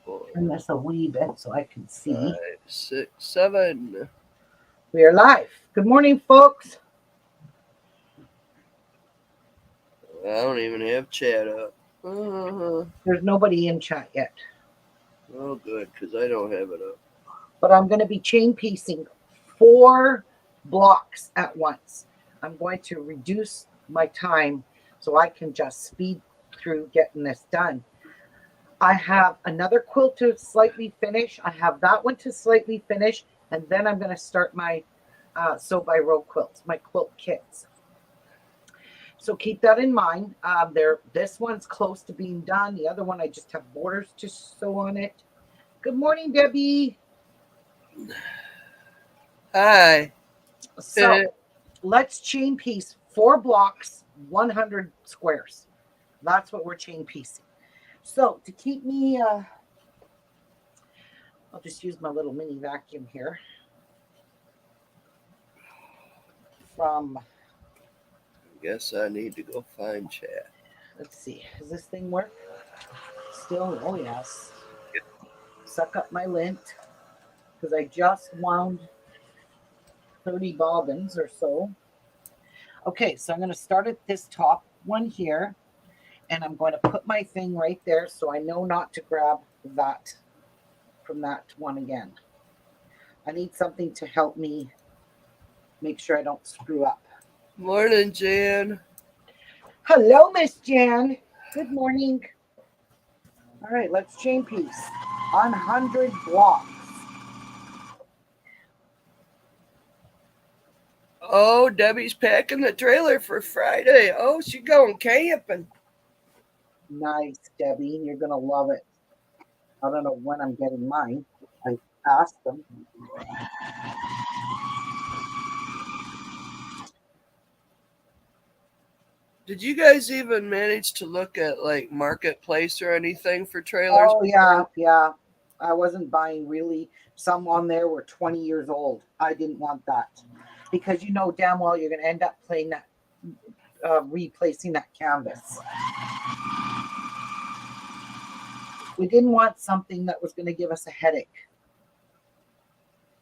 4, Turn this a wee bit so I can 5, see. 6, 7. We are live. Good morning, folks. I don't even have chat up. There's nobody in chat yet. Oh, good, because I don't have it up. But I'm going to be chain piecing 4 blocks at once. I'm going to reduce my time so I can just speed through getting this done. I have another quilt to slightly finish. I have that one to slightly finish. And then I'm going to start my sew by row quilts, my quilt kits. So keep that in mind. This one's close to being done. The other one, I just have borders to sew on it. Good morning, Debbie. Hi. So let's chain piece 4 blocks, 100 squares. That's what we're chain piecing. So to keep me, I'll just use my little mini vacuum here from. I guess I need to go find chat. Let's see. Does this thing work? Still, oh yes. Suck up my lint because I just wound 30 bobbins or so. Okay, so I'm going to start at this top one here, and I'm going to put my thing right there so I know not to grab that from that one again. I need something to help me make sure I don't screw up. Morning, Jan. Hello, Miss Jan. Good morning. All right, let's chain piece 100 blocks. Oh, Debbie's packing the trailer for Friday. Oh, she's going camping. Nice, Debbie. You're going to love it. I don't know when I'm getting mine. I asked them. Did you guys even manage to look at like Marketplace or anything for trailers? Oh, yeah. I wasn't buying really. Some on there were 20 years old. I didn't want that because you know damn well you're going to end up playing that, replacing that canvas. We didn't want something that was going to give us a headache.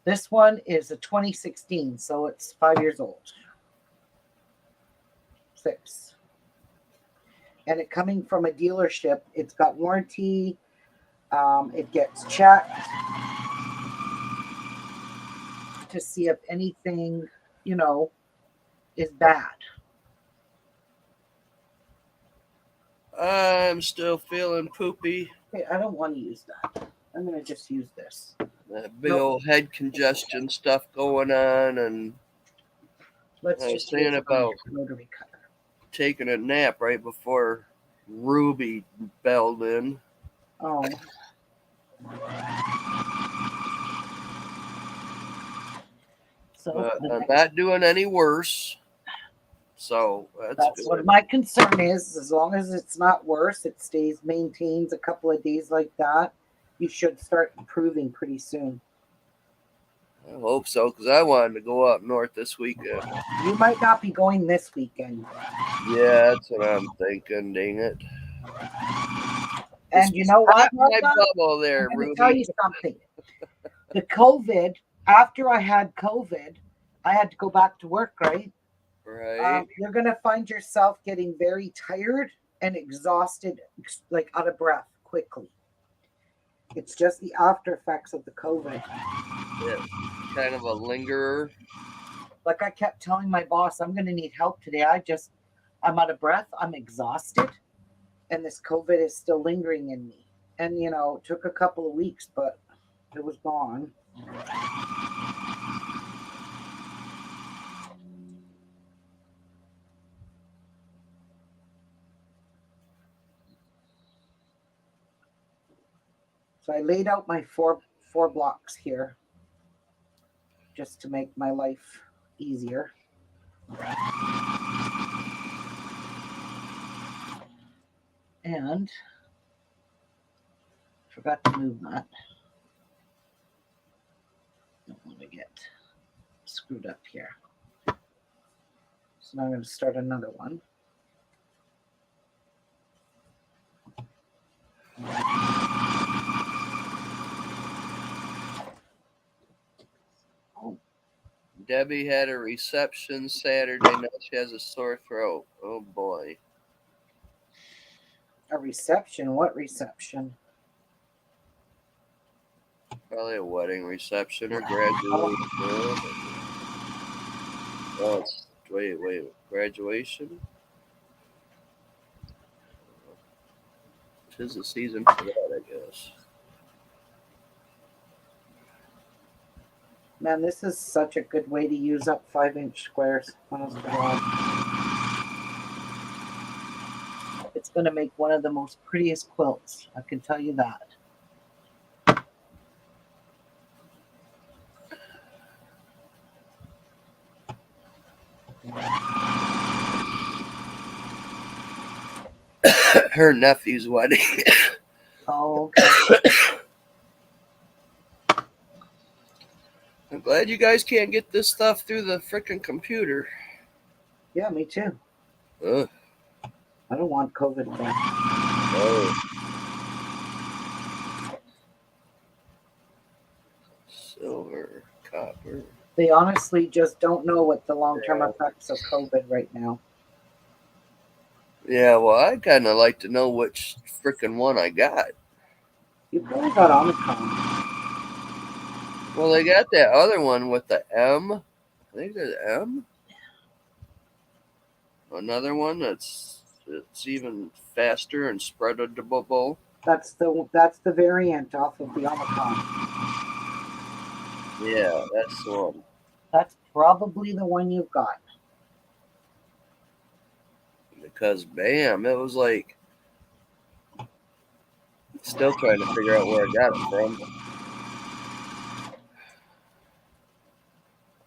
This one is a 2016, so it's 5 years old. 6. And it coming from a dealership, it's got warranty. It gets checked to see if anything, is bad. I'm still feeling poopy. Okay, I don't want to use that. I'm going to just use this. That big old head congestion stuff going on, and Let's I was just thinking use about rotary cutter. taking a nap right before Ruby belled in. Oh. So I'm not doing any worse. So that's good. what my concern is. As long as it's not worse, it maintains a couple of days like that. You should start improving pretty soon. I hope so, because I wanted to go up north this weekend. You might not be going this weekend. Yeah, that's what I'm thinking. Dang it! And you know what? My bubble there, I'm going Ruby. to tell you something. The COVID, after I had COVID, I had to go back to work, right? Right. You're going to find yourself getting very tired and exhausted, like out of breath quickly. It's just the after effects of the COVID. Yeah, kind of a lingerer. Like I kept telling my boss, I'm going to need help today. I'm out of breath. I'm exhausted. And this COVID is still lingering in me. And, it took a couple of weeks, but it was gone. So I laid out my four blocks here just to make my life easier. And forgot to move that. Don't want to get screwed up here. So now I'm going to start another one. Debbie had a reception Saturday. Now she has a sore throat. Oh boy. A reception? What reception? Probably a wedding reception or Oh, graduation. Oh, wait. Graduation? 'Tis the season for that, I guess. man, this is such a good way to use up 5-inch squares. Honest to God. It's going to make one of the most prettiest quilts. I can tell you that. Her nephew's wedding. Oh, okay. I'm glad you guys can't get this stuff through the frickin' computer. Yeah, me too. Ugh. I don't want COVID again. Oh. Silver, copper. They honestly just don't know what the long-term Yeah. effects of COVID right now. Yeah, well, I kind of like to know which frickin' one I got. You probably got Omicron. Well, they got that other one with the M. I think there's M. Another one it's even faster and spreadable. That's the variant off of the Omicron. Yeah, that's the one. That's probably the one you've got. Because bam, it was like still trying to figure out where I got it from.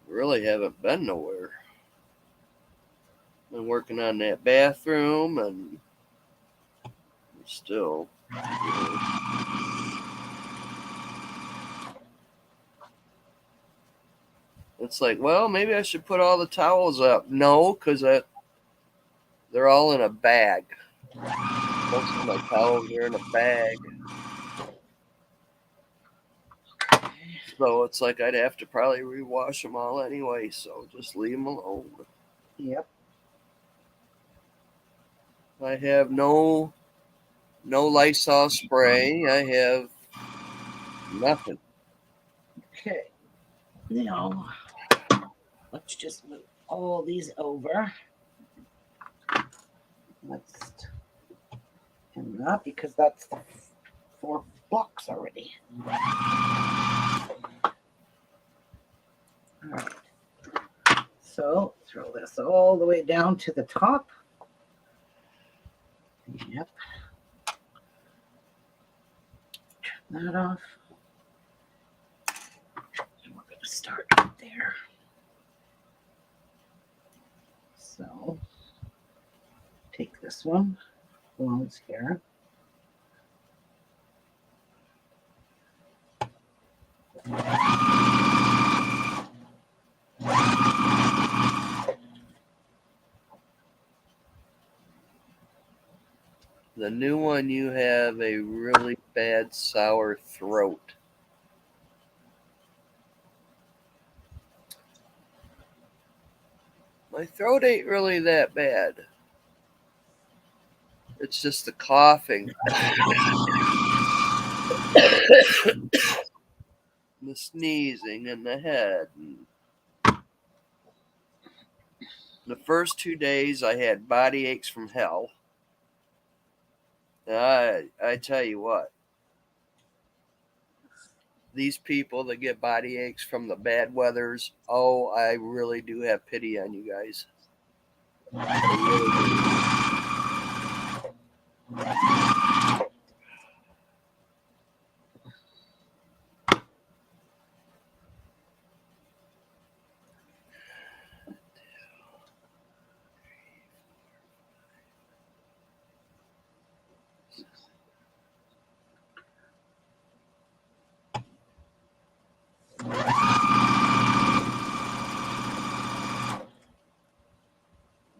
Really haven't been nowhere. Been working on that bathroom and still. It's like, well, maybe I should put all the towels up. No, because they're all in a bag. Most of my towels are in a bag. So it's like I'd have to probably rewash them all anyway, so just leave them alone. Yep. I have no Lysol spray. I have nothing. Okay. Now, let's just move all these over. Let's end that because that's the 4 blocks already. All right. So throw this all the way down to the top. Yep. Turn that off. And we're going to start right there. So take this one, belongs here. The new one, you have a really bad sour throat. My throat ain't really that bad. It's just the coughing. The sneezing and the head. The first 2 days I had body aches from hell. I tell you what. These people that get body aches from the bad weathers, oh, I really do have pity on you guys. I really do.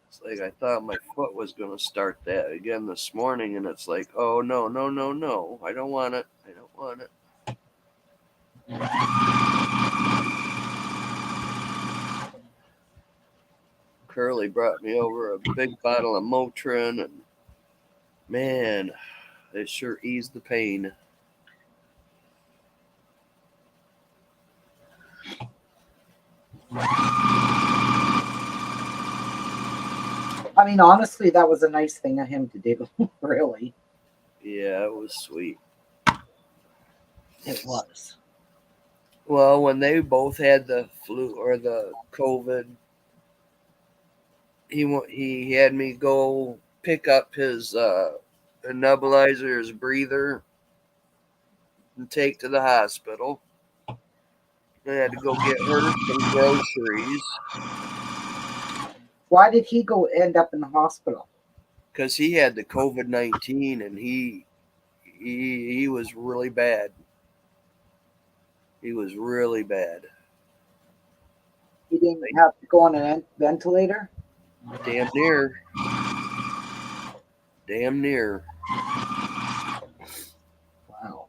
It's like I thought my foot was going to start that again this morning, and it's like, oh, no. I don't want it. I don't want it. Curly brought me over a big bottle of Motrin, and man, it sure eased the pain. I mean, honestly, that was a nice thing of him to do. Really, Yeah, it was sweet. it was. Well, when they both had the flu or the COVID, he had me go pick up his nebulizer, his breather, and take to the hospital. I had to go get her some groceries Why did he go end up in the hospital? because he had the COVID-19 and he was really bad. He was really bad. He didn't have to go on a ventilator. Damn near. Damn near. Wow.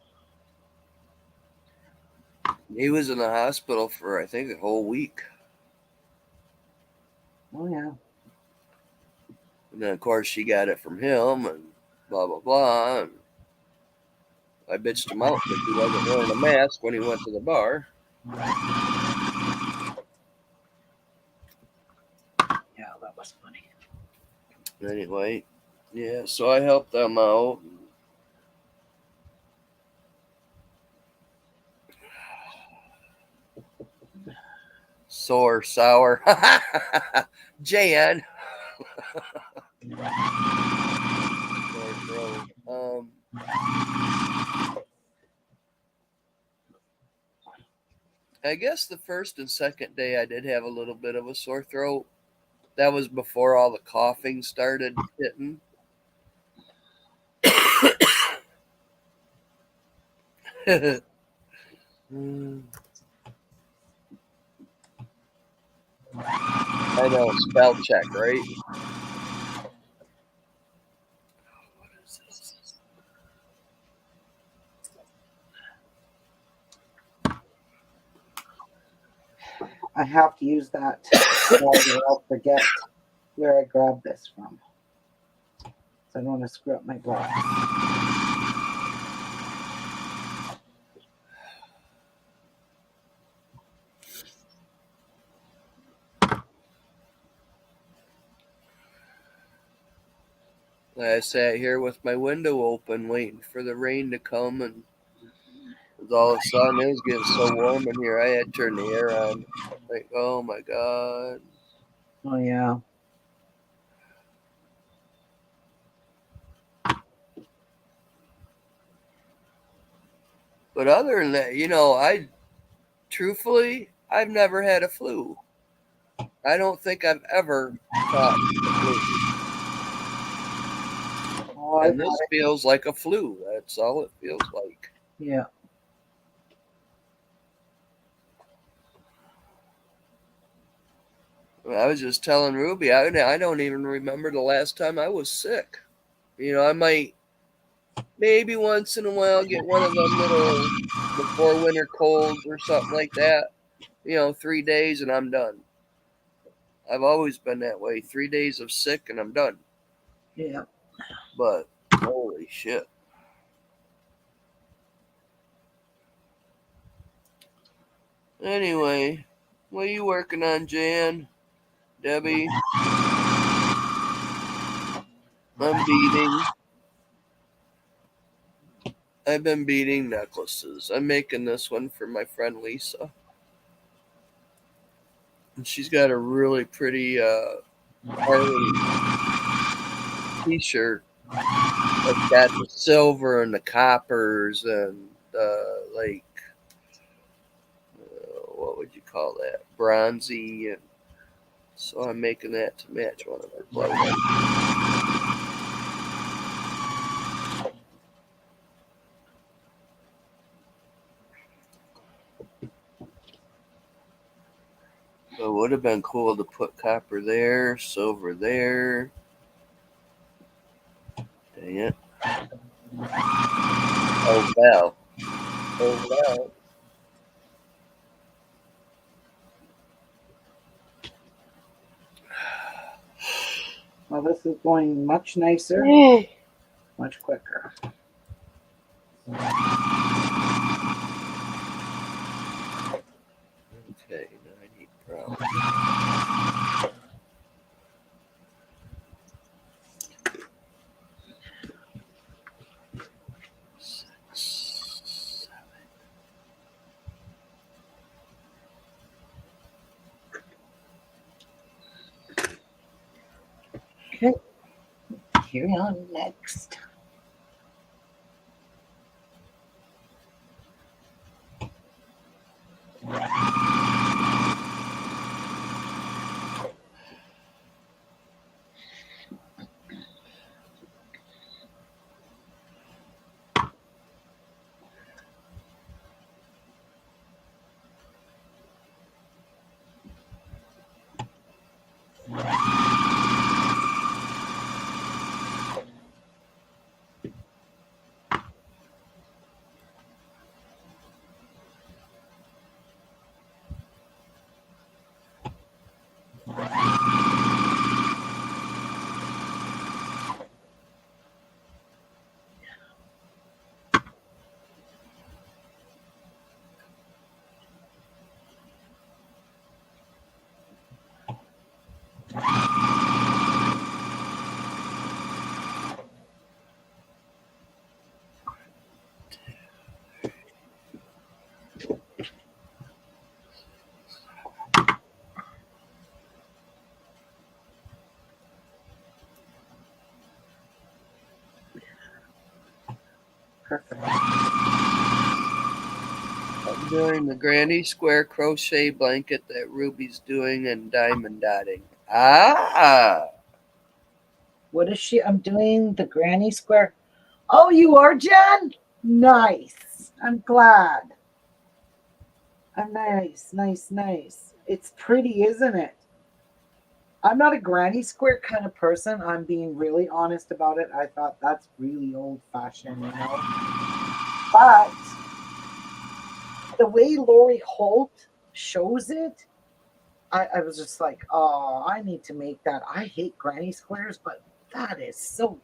He was in the hospital for I think a whole week. Oh yeah. And then of course she got it from him and blah blah blah. And I bitched him out because he wasn't wearing a mask when he went to the bar. Yeah, that was funny. Anyway, yeah, so I helped them out. Sore, sour. Jan. Sore throat. I guess the first and second day I did have a little bit of a sore throat. That was before all the coughing started hitting. I know, spell check, right? What is this? I have to use that, or I'll forget where I grabbed this from. So I don't want to screw up my box. I sat here with my window open waiting for the rain to come, and all of a sudden it was getting so warm in here I had to turn the air on. Like, oh my god. Oh yeah. But other than that, I've never had a flu. I don't think I've ever caught the flu. Oh, I've And had this it. feels like a flu. That's all it feels like. Yeah. I was just telling Ruby, I don't even remember the last time I was sick. I might maybe once in a while get one of them little before winter colds or something like that. 3 days and I'm done. I've always been that way. 3 days of sick and I'm done. Yeah. But holy shit. Anyway, what are you working on, Jan? Debbie? I'm beading. I've been beading necklaces. I'm making this one for my friend Lisa. And she's got a really pretty Harley t-shirt. It's got the silver and the coppers and what would you call that? Bronzy. And so I'm making that to match one of her clothes. So it would have been cool to put copper there, silver there. Dang it. Oh, well. Oh, well. Well, this is going much nicer, Okay, much quicker. now I need brown. Six, Okay, here we are next. Perfect. I'm doing the granny square crochet blanket that Ruby's doing and diamond dotting. Ah, What is she? I'm doing the granny square. Oh, you are, Jen? Nice. I'm glad. Nice, nice, nice. It's pretty, isn't it? I'm not a granny square kind of person. I'm being really honest about it. I thought that's really old fashioned, you know. But the way Lori Holt shows it, I was just like, oh, I need to make that. I hate granny squares, but that is so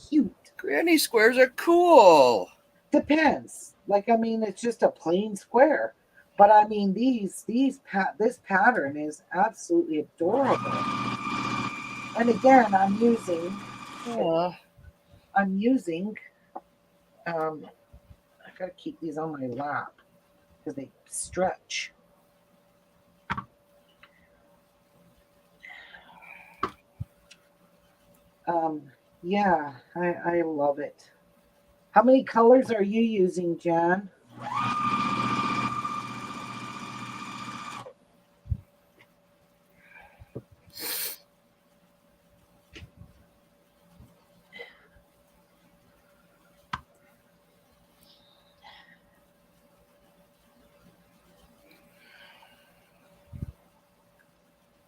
cute. granny squares are cool. Depends. Like, I mean, it's just a plain square. But I mean, this pattern is absolutely adorable. And again, Ah, I'm using, I gotta keep these on my lap because they stretch. Yeah, I love it. How many colors are you using, Jan?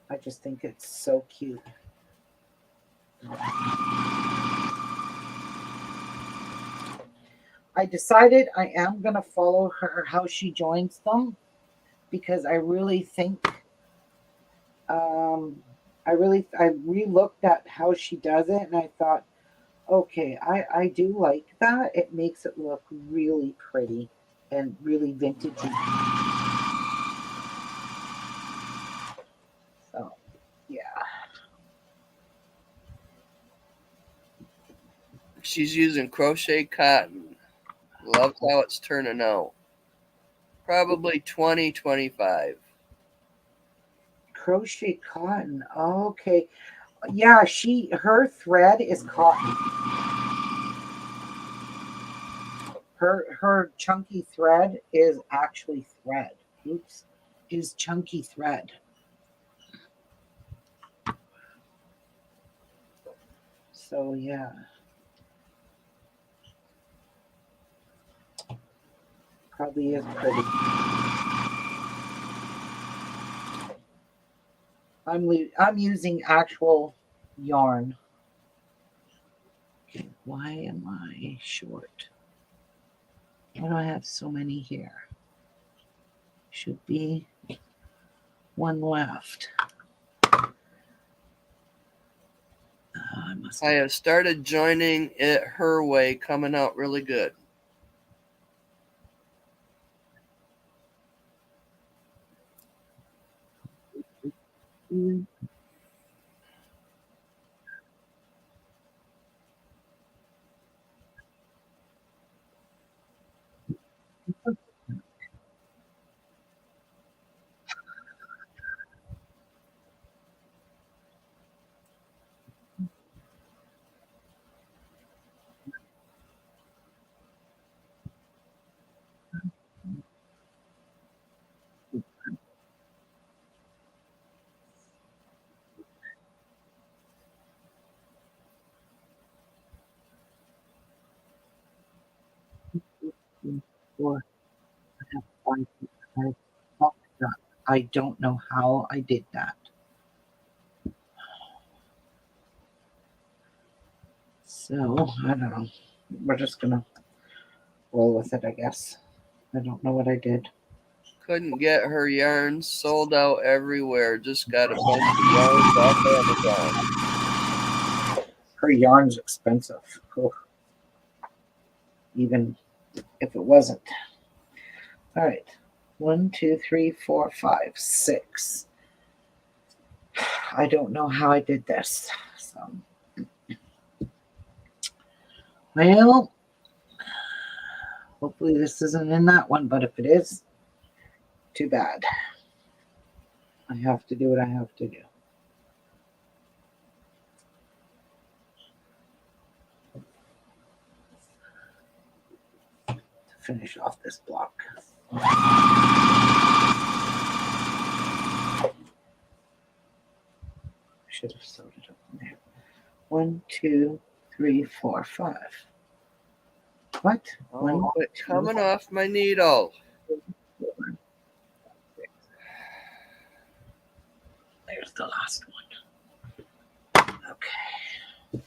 I just think it's so cute. I decided I am going to follow her how she joins them because I really think um I re-looked at how she does it and I thought, okay, I do like that. It makes it look really pretty and really vintagey. So, yeah. she's using crochet cotton. Loves how it's turning out. Probably 2025. Crochet cotton. Okay. Yeah, her thread is cotton. Her chunky thread is actually thread. Oops. Is chunky thread. So yeah. Probably is pretty. I'm using actual yarn. Okay, why am I short? Why do I have so many here? Should be one left. I must I have started joining it her way, coming out really good. Four, five, five. Oh my God. I don't know how I did that. So I don't know. We're just gonna roll with it, I guess. I don't know what I did. Couldn't get her yarns, sold out everywhere. Just got a bunch of yarns off Amazon. Her yarn's expensive. Oh, even if it wasn't. All right. 1, 2, 3, 4, 5, 6. I don't know how I did this. So, well, hopefully this isn't in that one, but if it is, too bad. I have to do what I have to do. To finish off this block. Should have sewed it up in there. 1, 2, 3, 4, 5. What? Oh, quit coming off my needle. There's the last one. Okay.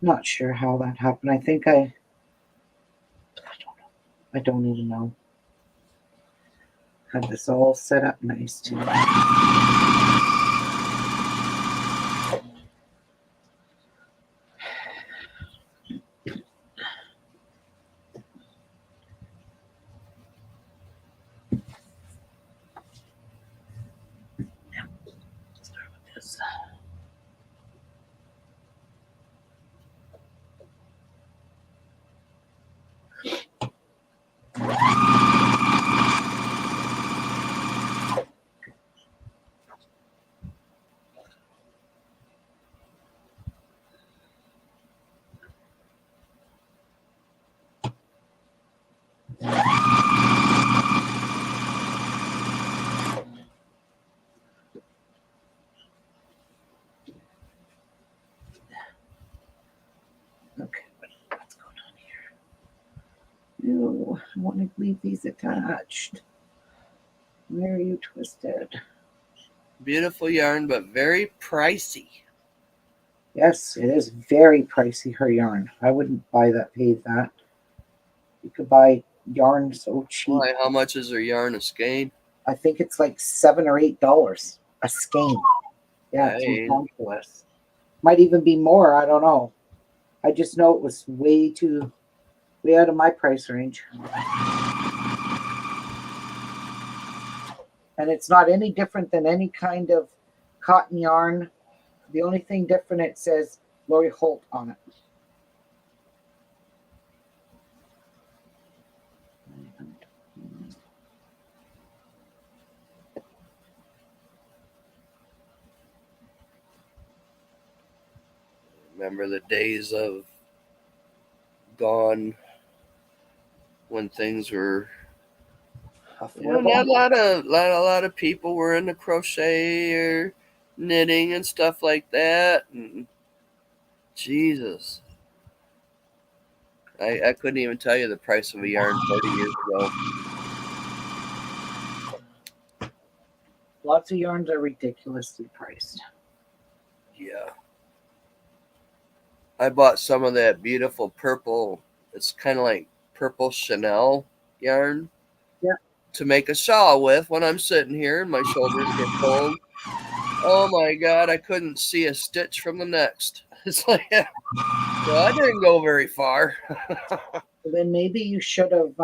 Not sure how that happened. I think I don't know. I don't even know. Had this all set up nice too. Start with this. Okay, what's going on here? No, I want to leave these attached. Where are you twisted? Beautiful yarn, but very pricey. Yes, it is very pricey, her yarn. I wouldn't pay that. You could buy yarn so cheap. Why? How much is her yarn a skein? I think it's like $7 or $8 a skein. Yeah, it's Hey. ridiculous. Might even be more. I don't know. I just know it was way out of my price range. And it's not any different than any kind of cotton yarn. The only thing different, it says Lori Holt on it. Remember the days of gone when things were. Not a lot of people were into crochet or knitting and stuff like that. And Jesus, I couldn't even tell you the price of a yarn 40 years ago. Lots of yarns are ridiculously priced. Yeah. I bought some of that beautiful purple. It's kind of like purple Chanel yarn. Yeah. To make a shawl with when I'm sitting here and my shoulders get cold. Oh my God, I couldn't see a stitch from the next. It's like, so I didn't go very far. Then maybe you should have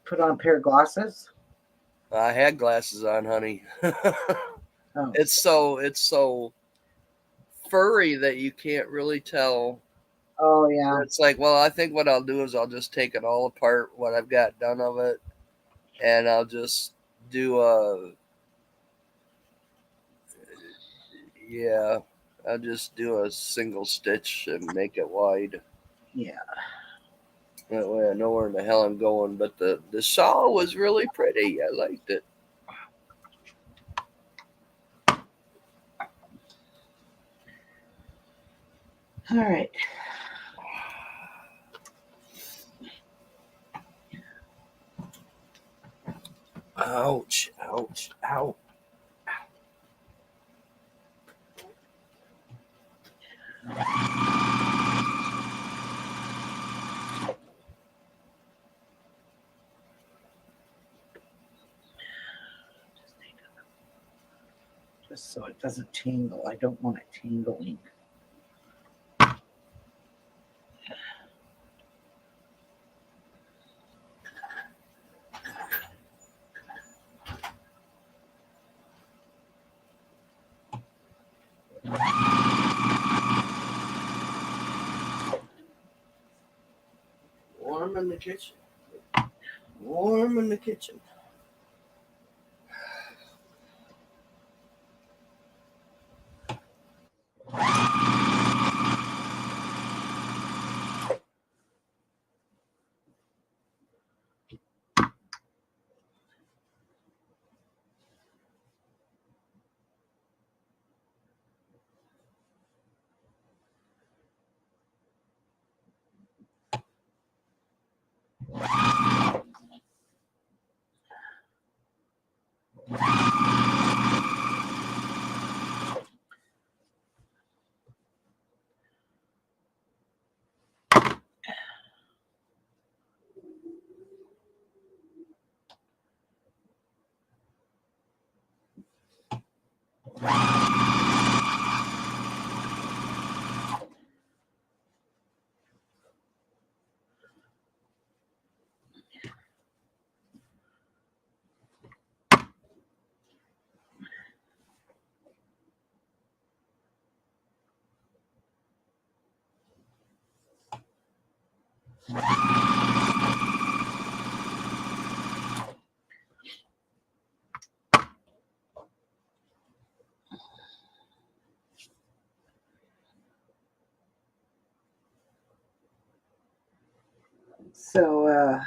put on a pair of glasses. I had glasses on, honey. Oh, It's so furry that you can't really tell. oh yeah, It's like, well, I think what I'll do is I'll just take it all apart, what I've got done of it, and I'll just do a, yeah, I'll just do a single stitch and make it wide. yeah. That way I know where in the hell I'm going. But the shawl was really pretty. I liked it. All right. Ouch, ouch, ow. Just so it doesn't tangle. I don't want it tangling. Warm in the kitchen. Warm in the kitchen. So,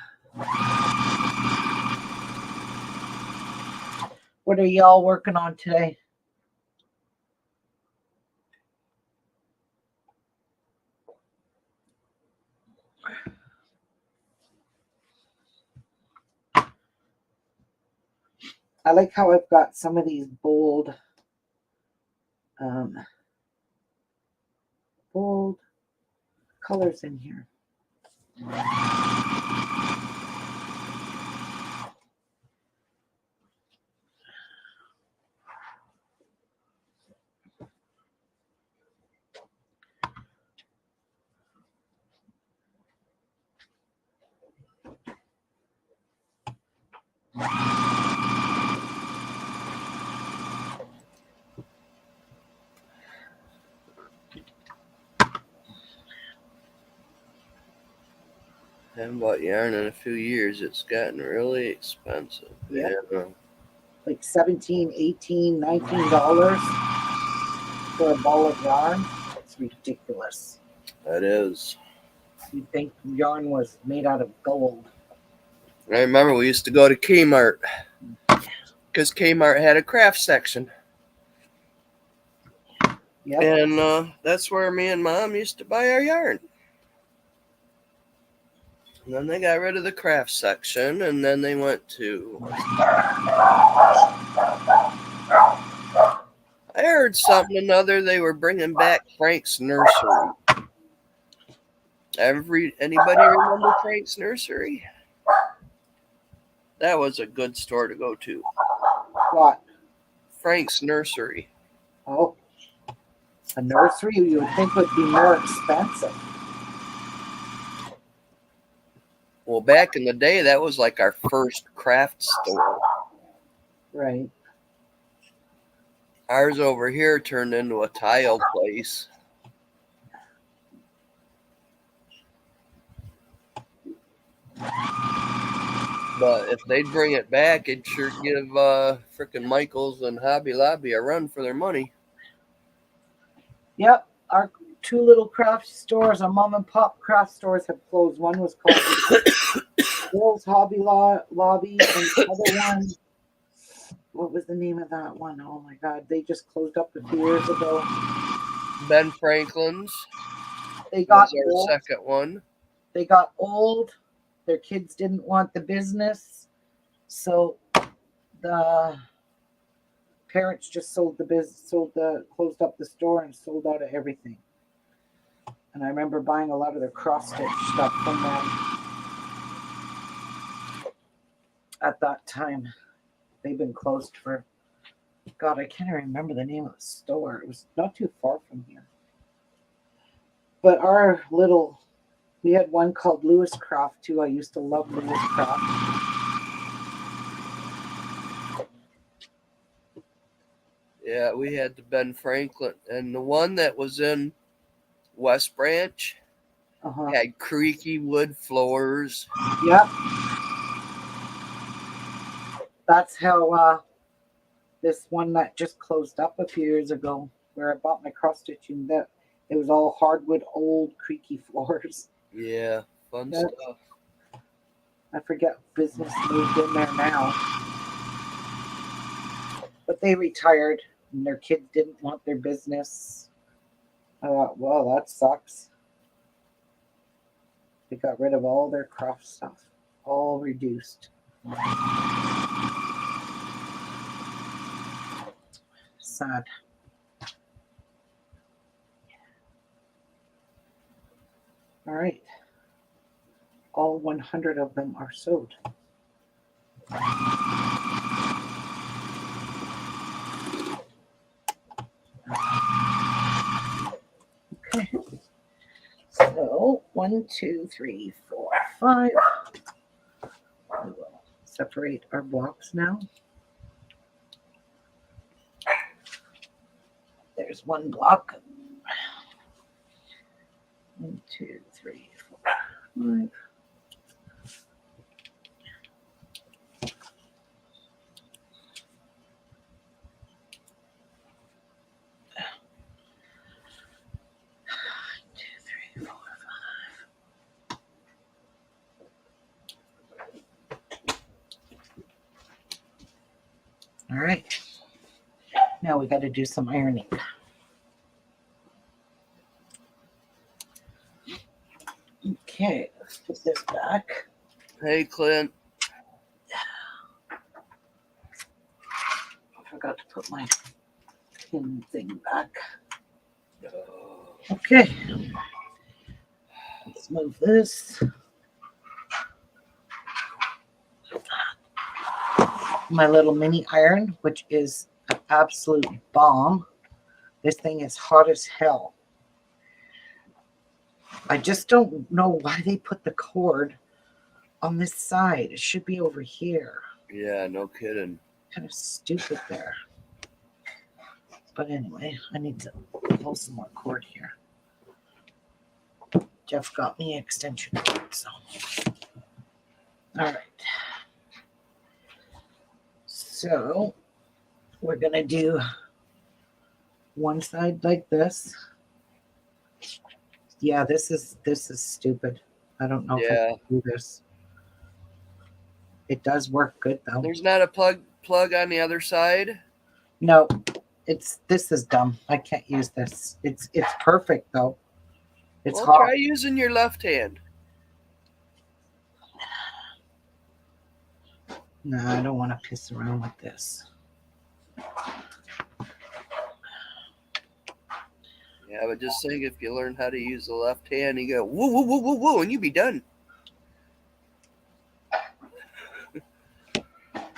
what are y'all working on today? I like how I've got some of these bold colors in here. I haven't bought yarn in a few years. It's gotten really expensive. Yep. Yeah. Like $17, $18, $19 for a ball of yarn. It's ridiculous. That is. You'd think yarn was made out of gold. I remember we used to go to Kmart because Kmart had a craft section. Yep. And that's where me and Mom used to buy our yarn. And then they got rid of the craft section, and then they went to. I heard something another. They were bringing back Frank's Nursery. Anybody remember Frank's Nursery? That was a good store to go to. What? Frank's Nursery. Oh, a nursery you would think would be more expensive. Well, back in the day, that was like our first craft store. Right. Ours over here turned into a tile place. But if they'd bring it back, it'd sure give frickin' Michaels and Hobby Lobby a run for their money. Yep. Our two little craft stores, our mom and pop craft stores have closed. One was called Bill's Hobby Lobby, and the other one, what was the name of that one? Oh my God, they just closed up a few years ago. Ben Franklin's They got was our old. second one. They got old. Their kids didn't want the business, so the parents just sold the business, closed up the store and sold out of everything. And I remember buying a lot of their cross stitch stuff from them at that time. They've been closed for, God, I can't even remember the name of the store. It was not too far from here. But we had one called Lewis Craft too. I used to love Lewis Craft. Yeah, we had the Ben Franklin. And the one that was in West Branch had creaky wood floors. Yep. That's how this one that just closed up a few years ago, where I bought my cross stitching, that it was all hardwood, old, creaky floors. Yeah, fun stuff. I forget business moved in there now. But they retired and their kids didn't want their business. I thought, well, that sucks. They got rid of all their craft stuff, all reduced. Sad. All right. All 100 of them are sewed. Okay. So 1, 2, 3, 4, 5. We will separate our blocks now. There's one block. 1, 2, 3, 4, 5. All right. Now we got to do some ironing. Okay, let's put this back. Hey, Clint. I forgot to put my pin thing back. Okay. Let's move this. My little mini iron, which is an absolute bomb. This thing is hot as hell. I just don't know why they put the cord on this side. It should be over here. Yeah, no kidding. Kind of stupid there. But anyway, I need to pull some more cord here. Jeff got me extension cord, so. All right. So we're gonna do one side like this. Yeah, this is stupid. I don't know if I can do this. It does work good though. There's not a plug on the other side? No, this is dumb. I can't use this. It's perfect though. It's hot. Try using your left hand. No, I don't want to piss around with this. Yeah, but just think if you learn how to use the left hand, you go woo woo woo woo woo, and you be done.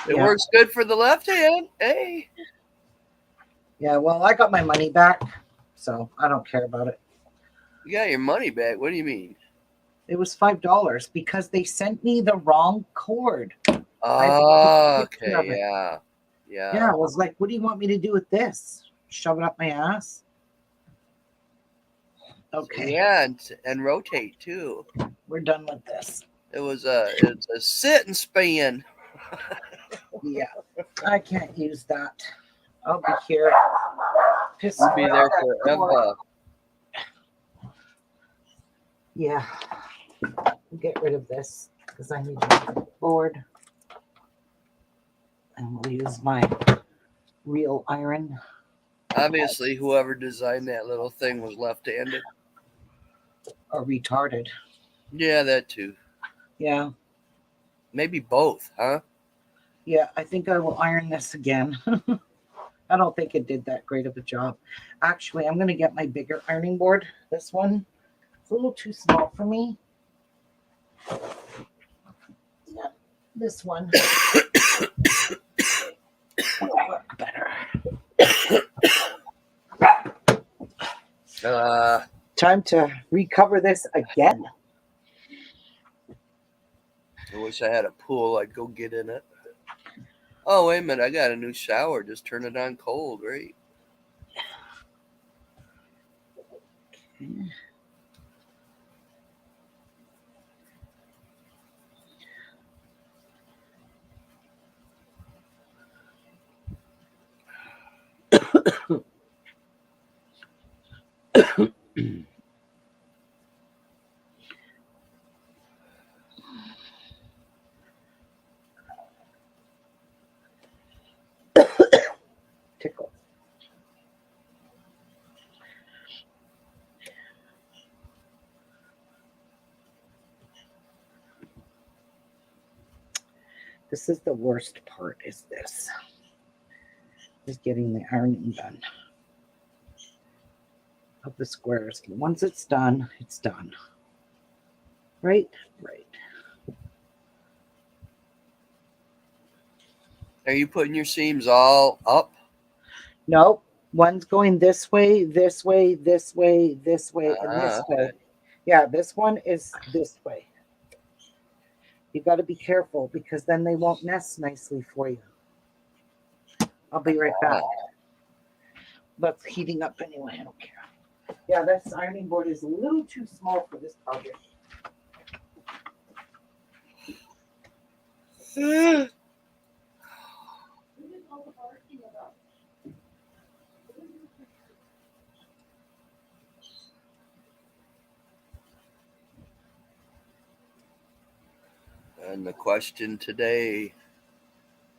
It Yeah. works good for the left hand. Hey. Yeah, well, I got my money back, so I don't care about it. You got your money back. What do you mean? It was $5 because they sent me the wrong cord. I have to take a picture Okay, of it. yeah. Yeah, I was like, what do you want me to do with this? Shove it up my ass? Okay, Yeah, and rotate too. we're done with this. It's a sit and spin. Yeah, I can't use that. I'll be here. Piss We'll be away there that cord. forever. Yeah, get rid of this because I need to board. And we'll use my real iron. Obviously, whoever designed that little thing was left-handed. Or retarded. Yeah, that too. Yeah. Maybe both, huh? Yeah, I think I will iron this again. I don't think it did that great of a job. Actually, I'm going to get my bigger ironing board. This one, it's a little too small for me. Yeah, this one will work better. Time to recover this again. I wish I had a pool. I'd go get in it. Oh, wait a minute. I got a new shower. Just turn it on cold, right? Tickle. This is the worst part, is this. Is getting the ironing done of the squares. Once it's done, it's done. Right? Right. Are you putting your seams all up? Nope. One's going this way, this way, this way, this way, and this way. Okay. Yeah, this one is this way. You got to be careful because then they won't nest nicely for you. I'll be right back. That's heating up anyway. I don't care. Yeah, this ironing board is a little too small for this project. And the question today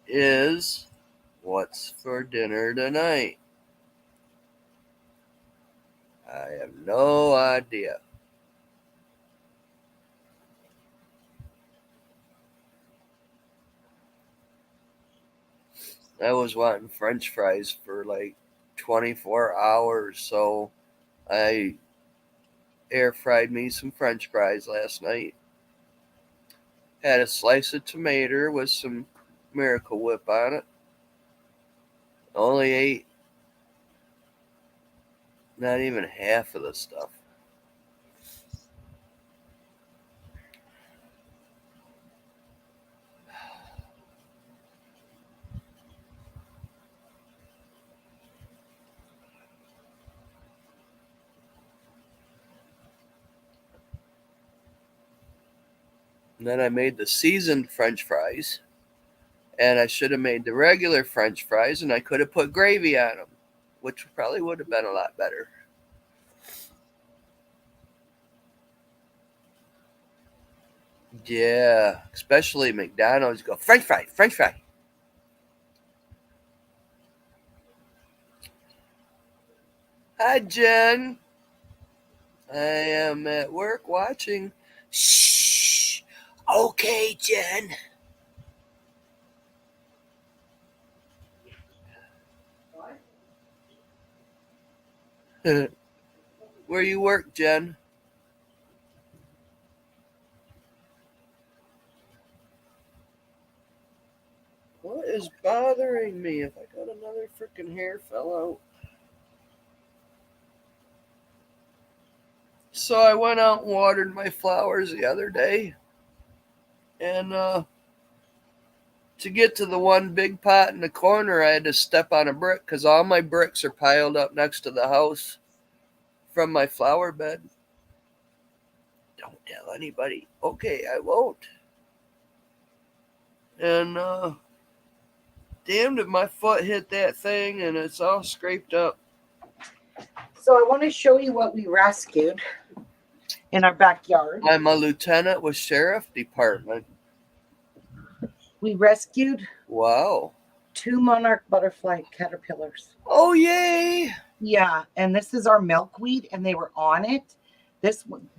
is, what's for dinner tonight? I have no idea. I was wanting French fries for like 24 hours, so I air fried me some French fries last night. Had a slice of tomato with some Miracle Whip on it. Only ate not even half of the stuff. And then I made the seasoned French fries. And I should have made the regular French fries, and I could have put gravy on them, which probably would have been a lot better. Yeah, especially McDonald's go French fry, French fry. Hi, Jen. I am at work watching. Shh. Okay, Jen. Where you work, Jen? What is bothering me? If I got another freaking hair fell out. So I went out and watered my flowers the other day, and to get to the one big pot in the corner, I had to step on a brick because all my bricks are piled up next to the house from my flower bed. Don't tell anybody. Okay, I won't. And damned if my foot hit that thing and it's all scraped up. So I want to show you what we rescued in our backyard. I'm a lieutenant with sheriff department. We rescued Wow. 2 monarch butterfly caterpillars. Oh, yay. Yeah, and this is our milkweed, and they were on it.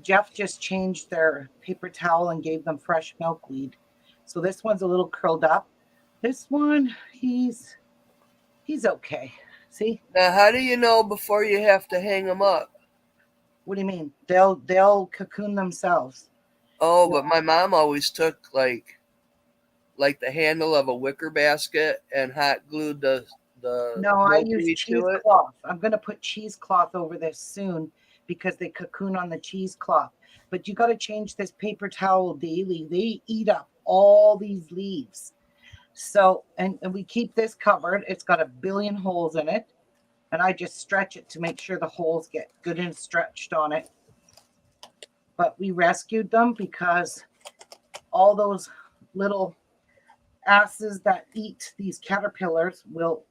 Jeff just changed their paper towel and gave them fresh milkweed. So this one's a little curled up. This one, he's okay. See? Now, how do you know before you have to hang them up? What do you mean? They'll cocoon themselves. Oh, but my mom always took like the handle of a wicker basket and hot glued the No, I use milkweed to it. cheesecloth. I'm going to put cheesecloth over this soon because they cocoon on the cheesecloth. But you got to change this paper towel daily. They eat up all these leaves. So, and we keep this covered. It's got a billion holes in it. And I just stretch it to make sure the holes get good and stretched on it. But we rescued them because all those little asses that eat these caterpillars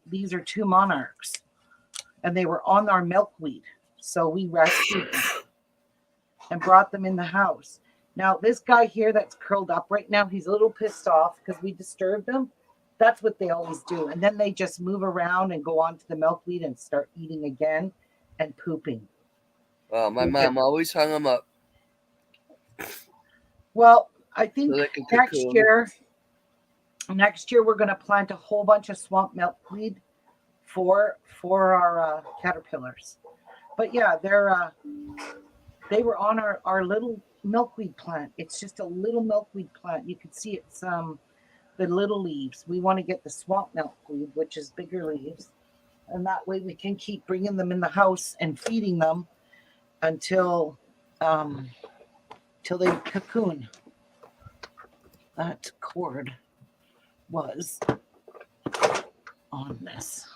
these are 2 monarchs, and they were on our milkweed. So we rescued them and brought them in the house. Now, this guy here that's curled up right now, he's a little pissed off because we disturbed him. That's what they always do. And then they just move around and go onto the milkweed and start eating again and pooping. Well, my mom always hung them up. Well, I think So they can next cocoon. year we're going to plant a whole bunch of swamp milkweed for our caterpillars. But yeah, they were on our little milkweed plant. It's just a little milkweed plant. You can see it's the little leaves. We want to get the swamp milkweed, which is bigger leaves, and that way we can keep bringing them in the house and feeding them until they cocoon. That cord was on this.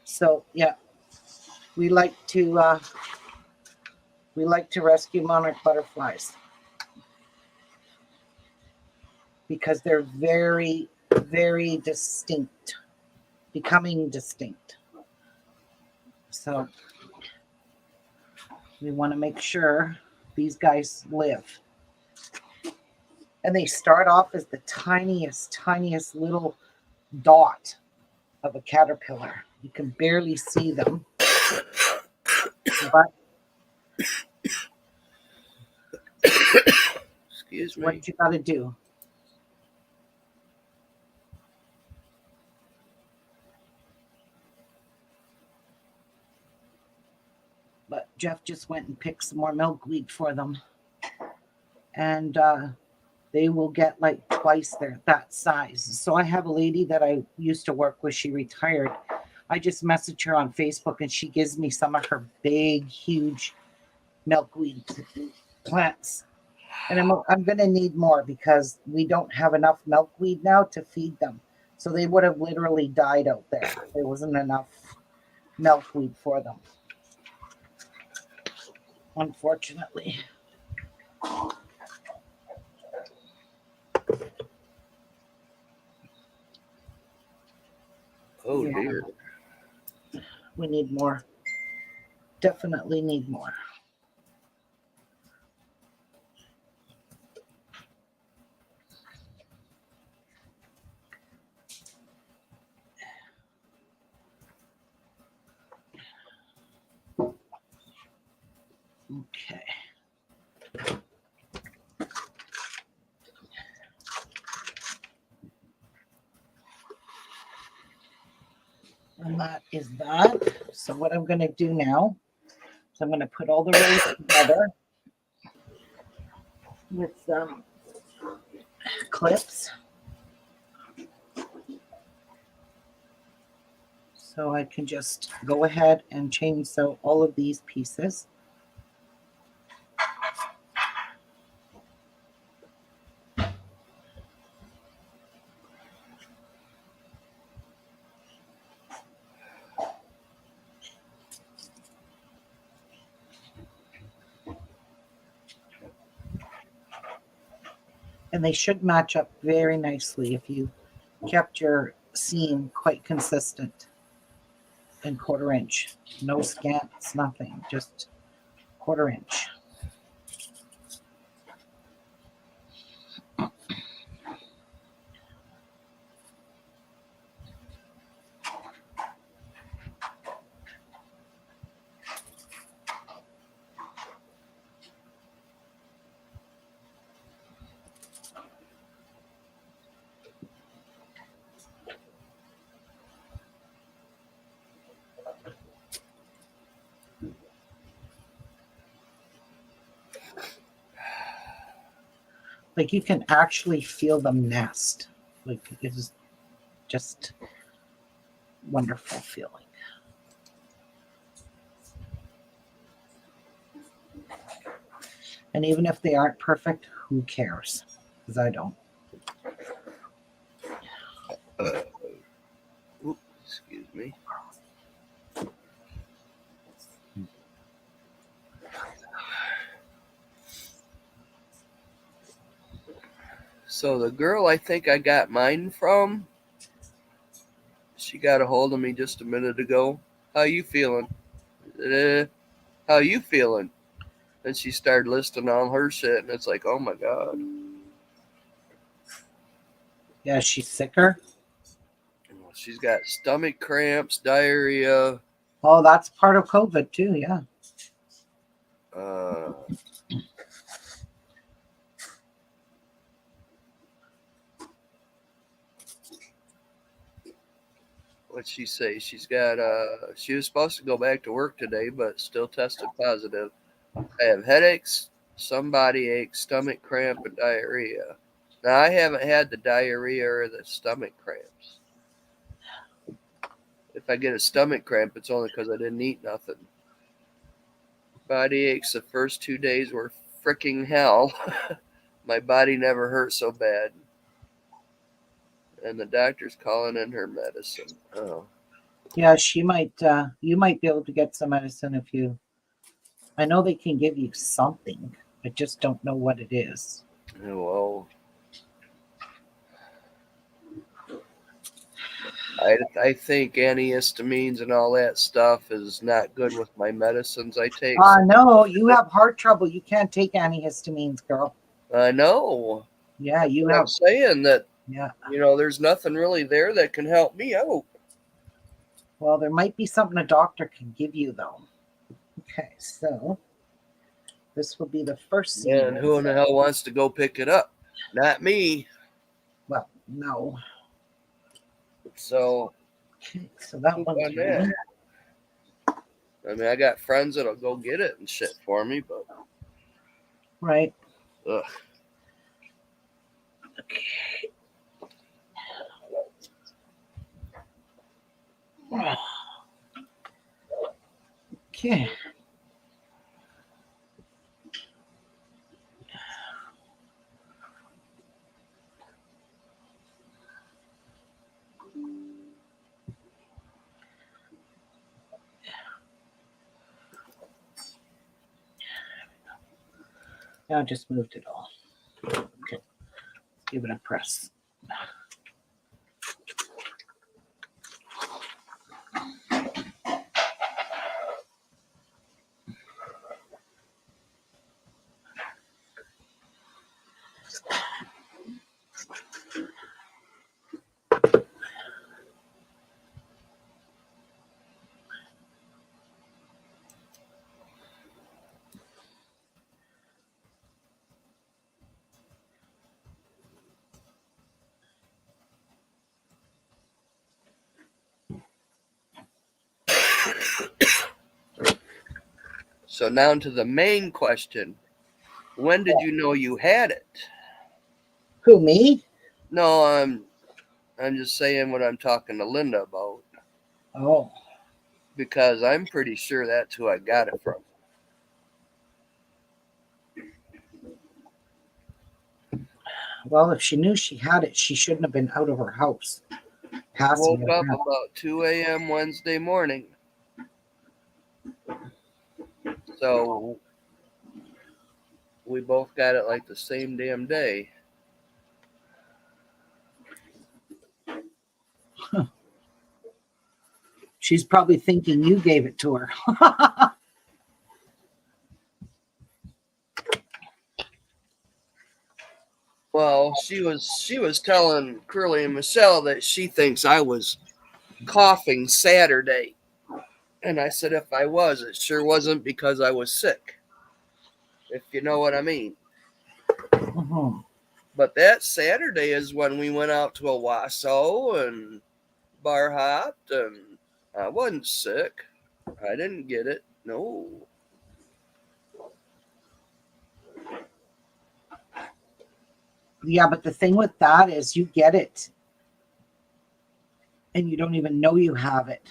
So yeah, we like to rescue monarch butterflies because they're very, very distinct, becoming distinct. So we want to make sure these guys live. And they start off as the tiniest little dot of a caterpillar. You can barely see them. But Excuse me. what you got to do. But Jeff just went and picked some more milkweed for them. And they will get like twice that size. So I have a lady that I used to work with. She retired. I just message her on Facebook and she gives me some of her big, huge milkweed plants. And I'm going to need more because we don't have enough milkweed now to feed them. So they would have literally died out there. There wasn't enough milkweed for them, unfortunately. Oh, dear. We need more. Definitely need more. Okay. And that is that. So what I'm going to do now is I'm going to put all the rows together with clips. So I can just go ahead and chainsaw all of these pieces. And they should match up very nicely if you kept your seam quite consistent and 1/4 inch. No scants, nothing, just 1/4 inch. Like you can actually feel them nest. Like it is just wonderful feeling. And even if they aren't perfect, who cares? Because I don't. Excuse me. So the girl I think I got mine from, she got a hold of me just a minute ago. How you feeling? How you feeling? And she started listing all her shit, and it's like, oh my god. Yeah, she's sicker. She's got stomach cramps, diarrhea. Oh, that's part of COVID too, yeah. What'd she say? She's got she was supposed to go back to work today, but still tested positive. I have headaches, some body aches, stomach cramp, and diarrhea. Now I haven't had the diarrhea or the stomach cramps. If I get a stomach cramp, it's only because I didn't eat nothing. Body aches the first 2 days were freaking hell. My body never hurt so bad. And the doctor's calling in her medicine. Oh. Yeah, she might you might be able to get some medicine if you I know they can give you something. I just don't know what it is. Well, I think antihistamines and all that stuff is not good with my medicines I take. No, you have heart trouble. You can't take antihistamines, girl. I know. Yeah, you I'm have. saying that, Yeah. there's nothing really there that can help me out. Well, there might be something a doctor can give you, though. Okay, so this will be the first seam. And who in the hell wants to go pick it up? Not me. Well, no. So, Okay, so that one's on that. I mean, I got friends that'll go get it and shit for me, but right. Ugh. Okay. Okay. Now I just moved it all. Okay. Give it a press. So now to the main question. When did you know you had it? Who, me? No, I'm just saying what I'm talking to Linda about Oh, because I'm pretty sure that's who I got it from. well, if she knew she had it, she shouldn't have been out of her house passing Woke it up around. about 2 a.m. Wednesday morning. So we both got it like the same damn day. She's probably thinking you gave it to her. Well, she was telling Curly and Michelle that she thinks I was coughing Saturday. And I said if I was, it sure wasn't because I was sick. If you know what I mean. Mhm. But that Saturday is when we went out to Owasso and bar hopped, and I wasn't sick. I didn't get it. No. Yeah, but the thing with that is you get it and you don't even know you have it.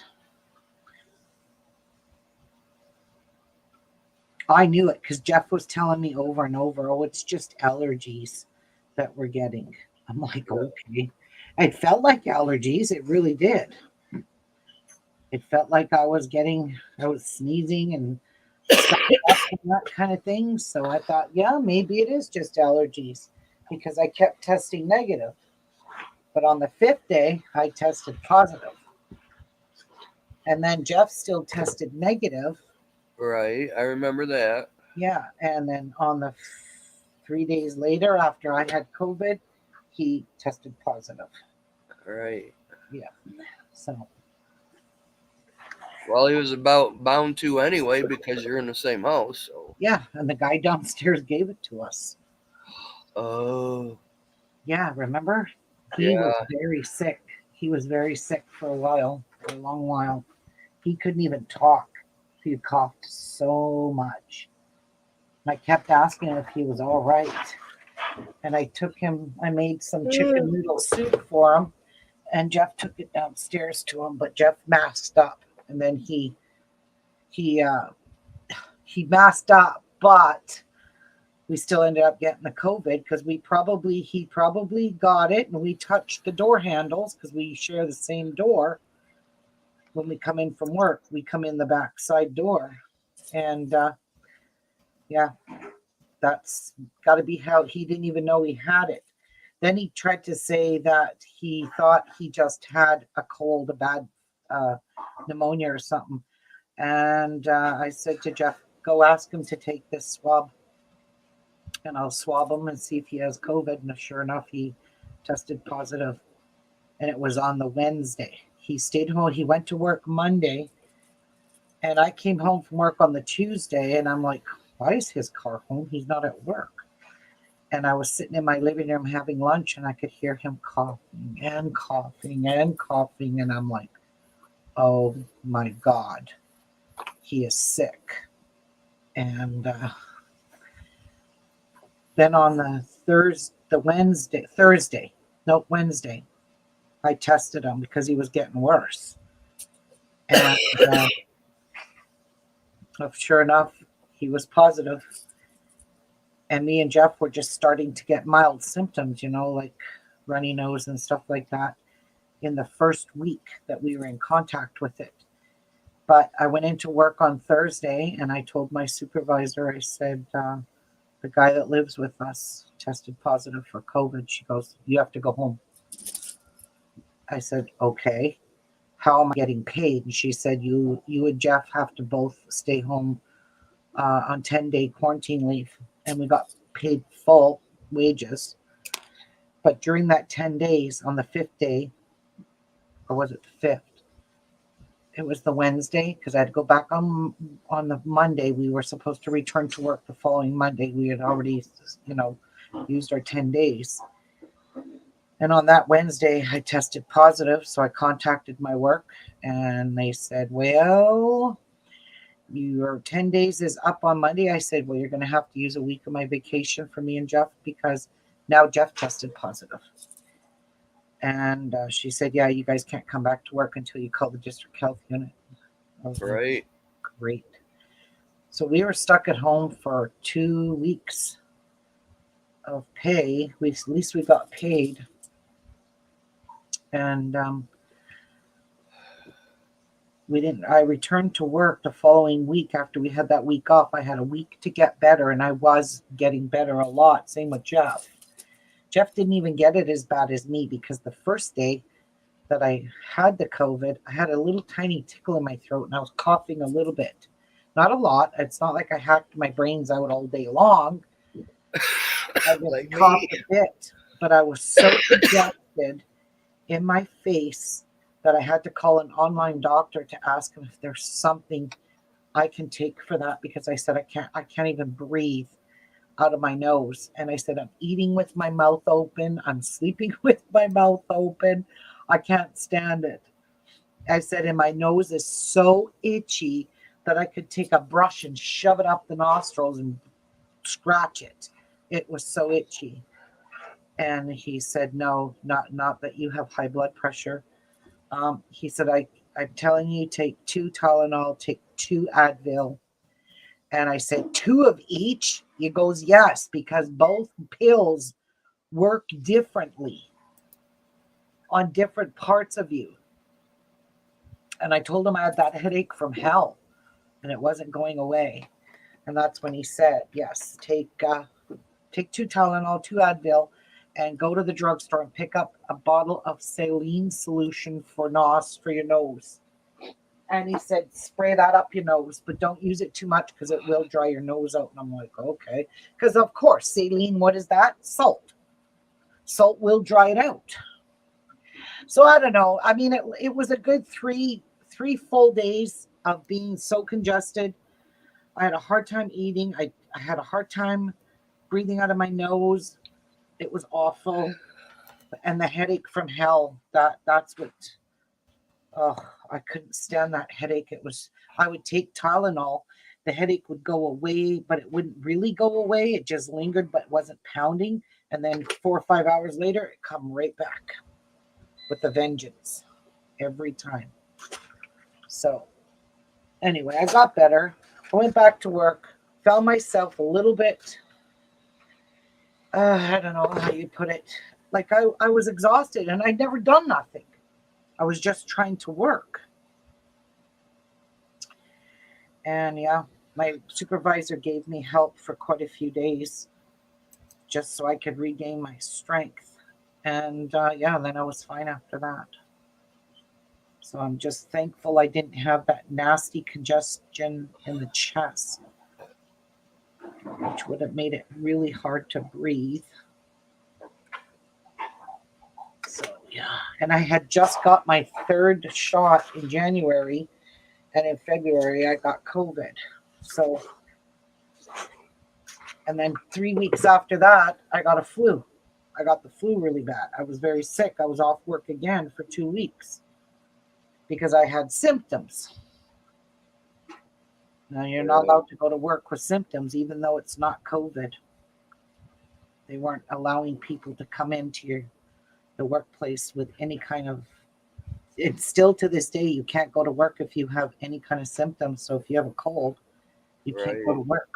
I knew it because Jeff was telling me over and over, oh, it's just allergies that we're getting. I'm like, okay. It felt like allergies. It really did. It felt like I was sneezing and stuff up and that kind of thing. So I thought, yeah, maybe it is just allergies because I kept testing negative. But on the fifth day, I tested positive. And then Jeff still tested negative. Right. I remember that. Yeah. And then on the 3 days later, after I had COVID, he tested positive. Right. Yeah. So, Well, he was about bound to anyway because you're in the same house. So. yeah. And the guy downstairs gave it to us. Oh. Yeah. Remember? He Yeah. was very sick. He was very sick for a while, for a long while. He couldn't even talk. He coughed so much. I kept asking him if he was all right. And I made some chicken noodle soup for him. And Jeff took it downstairs to him, but Jeff masked up. And then he he masked up, but we still ended up getting the COVID because he probably got it, and we touched the door handles because we share the same door. When we come in from work, we come in the back side door, and yeah, that's got to be how he didn't even know he had it. Then he tried to say that he thought he just had a cold, a bad uh, pneumonia or something. And I said to Jeff, go ask him to take this swab and I'll swab him and see if he has COVID. And sure enough, he tested positive. And it was on the Wednesday. He stayed home. He went to work Monday. And I came home from work on the Tuesday. And I'm like, why is his car home? He's not at work. And I was sitting in my living room having lunch and I could hear him coughing and coughing and coughing. And I'm like, oh my God, he is sick. And then on Wednesday, I tested him because he was getting worse. And sure enough, he was positive. And me and Jeff were just starting to get mild symptoms, like runny nose and stuff like that in the first week that we were in contact with it. But I went into work on Thursday and I told my supervisor, I said, the guy that lives with us tested positive for COVID. She goes, you have to go home. I said, okay. How am I getting paid? And she said, you and Jeff have to both stay home on 10-day quarantine leave. And we got paid full wages. But during that 10 days, on the fifth day, or was it the fifth? It was the Wednesday because I had to go back on the Monday. We were supposed to return to work the following Monday. We had already, used our 10 days. And on that Wednesday, I tested positive. So I contacted my work and they said, well, your 10 days is up on Monday. I said, well, you're going to have to use a week of my vacation for me and Jeff because Now Jeff tested positive. And she said, yeah, you guys can't come back to work until you call the district health unit. I was like, Right. great. So we were stuck at home for 2 weeks of pay. At least we got paid. And I returned to work the following week after we had that week off. I had a week to get better, and I was getting better a lot. Same with Jeff. Jeff didn't even get it as bad as me because the first day that I had the COVID, I had a little tiny tickle in my throat and I was coughing a little bit. Not a lot. It's not like I hacked my brains out all day long. I just Like coughed me. a bit, but I was so congested in my face that I had to call an online doctor to ask him if there's something I can take for that, because I said I can't even breathe out of my nose. And I said, I'm eating with my mouth open. I'm sleeping with my mouth open. I can't stand it. I said, and my nose is so itchy that I could take a brush and shove it up the nostrils and scratch it. It was so itchy. And he said, no, not that you have high blood pressure. He said, I'm telling you, take 2 Tylenol, take 2 Advil. And I said, 2 of each? He goes, yes, because both pills work differently on different parts of you. And I told him I had that headache from hell and it wasn't going away. And that's when he said, yes, take 2 Tylenol, 2 Advil, and go to the drugstore and pick up a bottle of saline solution for your nose. And he said, spray that up your nose, but don't use it too much because it will dry your nose out. And I'm like, okay. Because, of course, saline, what is that? Salt. Salt will dry it out. So I don't know. I mean, it was a good three full days of being so congested. I had a hard time eating. I had a hard time breathing out of my nose. It was awful. And the headache from hell, that's what... Oh, I couldn't stand that headache. I would take Tylenol. The headache would go away, but it wouldn't really go away. It just lingered, but wasn't pounding. And then 4 or 5 hours later, it come right back with a vengeance every time. So anyway, I got better. I went back to work, found myself a little bit, I don't know how you put it. Like I was exhausted and I'd never done nothing. I was just trying to work. And yeah, my supervisor gave me help for quite a few days just so I could regain my strength. And yeah, then I was fine after that. So I'm just thankful I didn't have that nasty congestion in the chest, which would have made it really hard to breathe. So yeah, and I had just got my 3rd shot in January, and in February I got COVID. So, and then 3 weeks after that, I got a flu. I got the flu really bad. I was very sick. I was off work again for 2 weeks because I had symptoms. Now, you're not allowed to go to work with symptoms, even though it's not COVID. They weren't allowing people to come into the workplace with any kind of... It's still to this day, you can't go to work if you have any kind of symptoms. So if you have a cold, you can't go to work.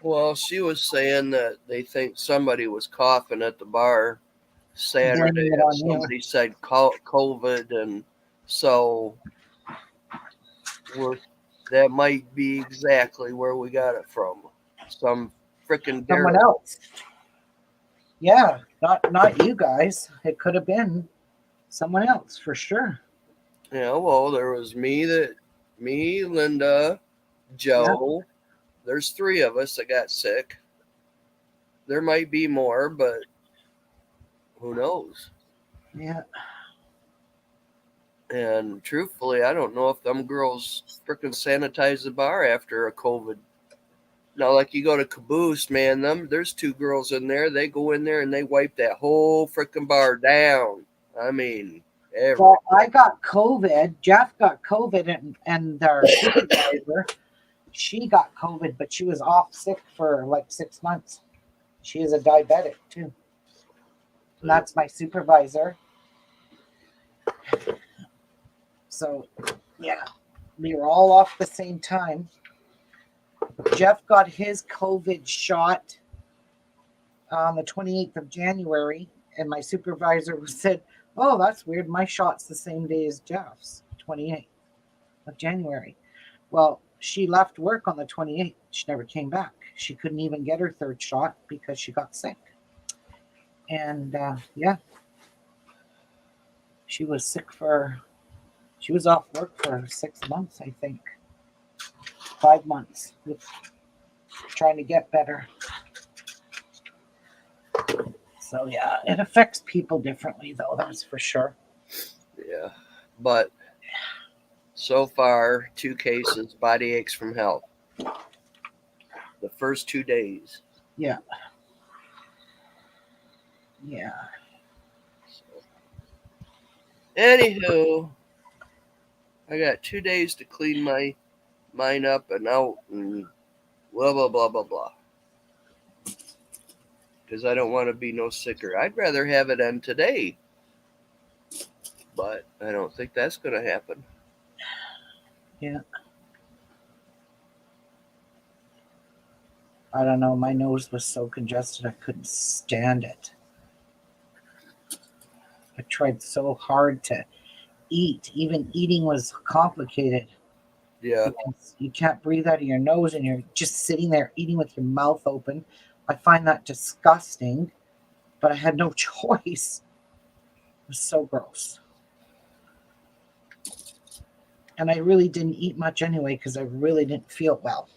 Well, she was saying that they think somebody was coughing at the bar Saturday, and somebody said COVID, and so that might be exactly where we got it from. Some freaking someone else. Yeah, not you guys. It could have been someone else for sure. Yeah, well, there was me, Linda, Joe. Yeah. There's 3 of us that got sick. There might be more, but who knows? Yeah. And truthfully, I don't know if them girls freaking sanitize the bar after a COVID. Now, like you go to Caboose, man, there's 2 girls in there. They go in there and they wipe that whole freaking bar down. I mean, well, I got COVID. Jeff got COVID, and our supervisor, she got COVID, but she was off sick for like 6 months. She is a diabetic too. And that's my supervisor. So, yeah, we were all off the same time. Jeff got his COVID shot on the 28th of January, and my supervisor said, "Oh, that's weird. My shot's the same day as Jeff's, 28th of January." Well, she left work on the 28th. She never came back. She couldn't even get her third shot because she got sick. And yeah, she was she was off work for 6 months, I think. 5 months, trying to get better. So yeah, it affects people differently, though, that's for sure. Yeah. But so far, 2 cases, body aches from health. The first 2 days. Yeah. Yeah. So. Anywho, I got 2 days to clean my mine up and out and blah, blah, blah, blah, blah. Because I don't want to be no sicker. I'd rather have it end today. But I don't think that's going to happen. Yeah. I don't know. My nose was so congested, I couldn't stand it. I tried so hard to eat. Even eating was complicated. Yeah. Because you can't breathe out of your nose and you're just sitting there eating with your mouth open. I find that disgusting, but I had no choice. It was so gross. And I really didn't eat much anyway because I really didn't feel well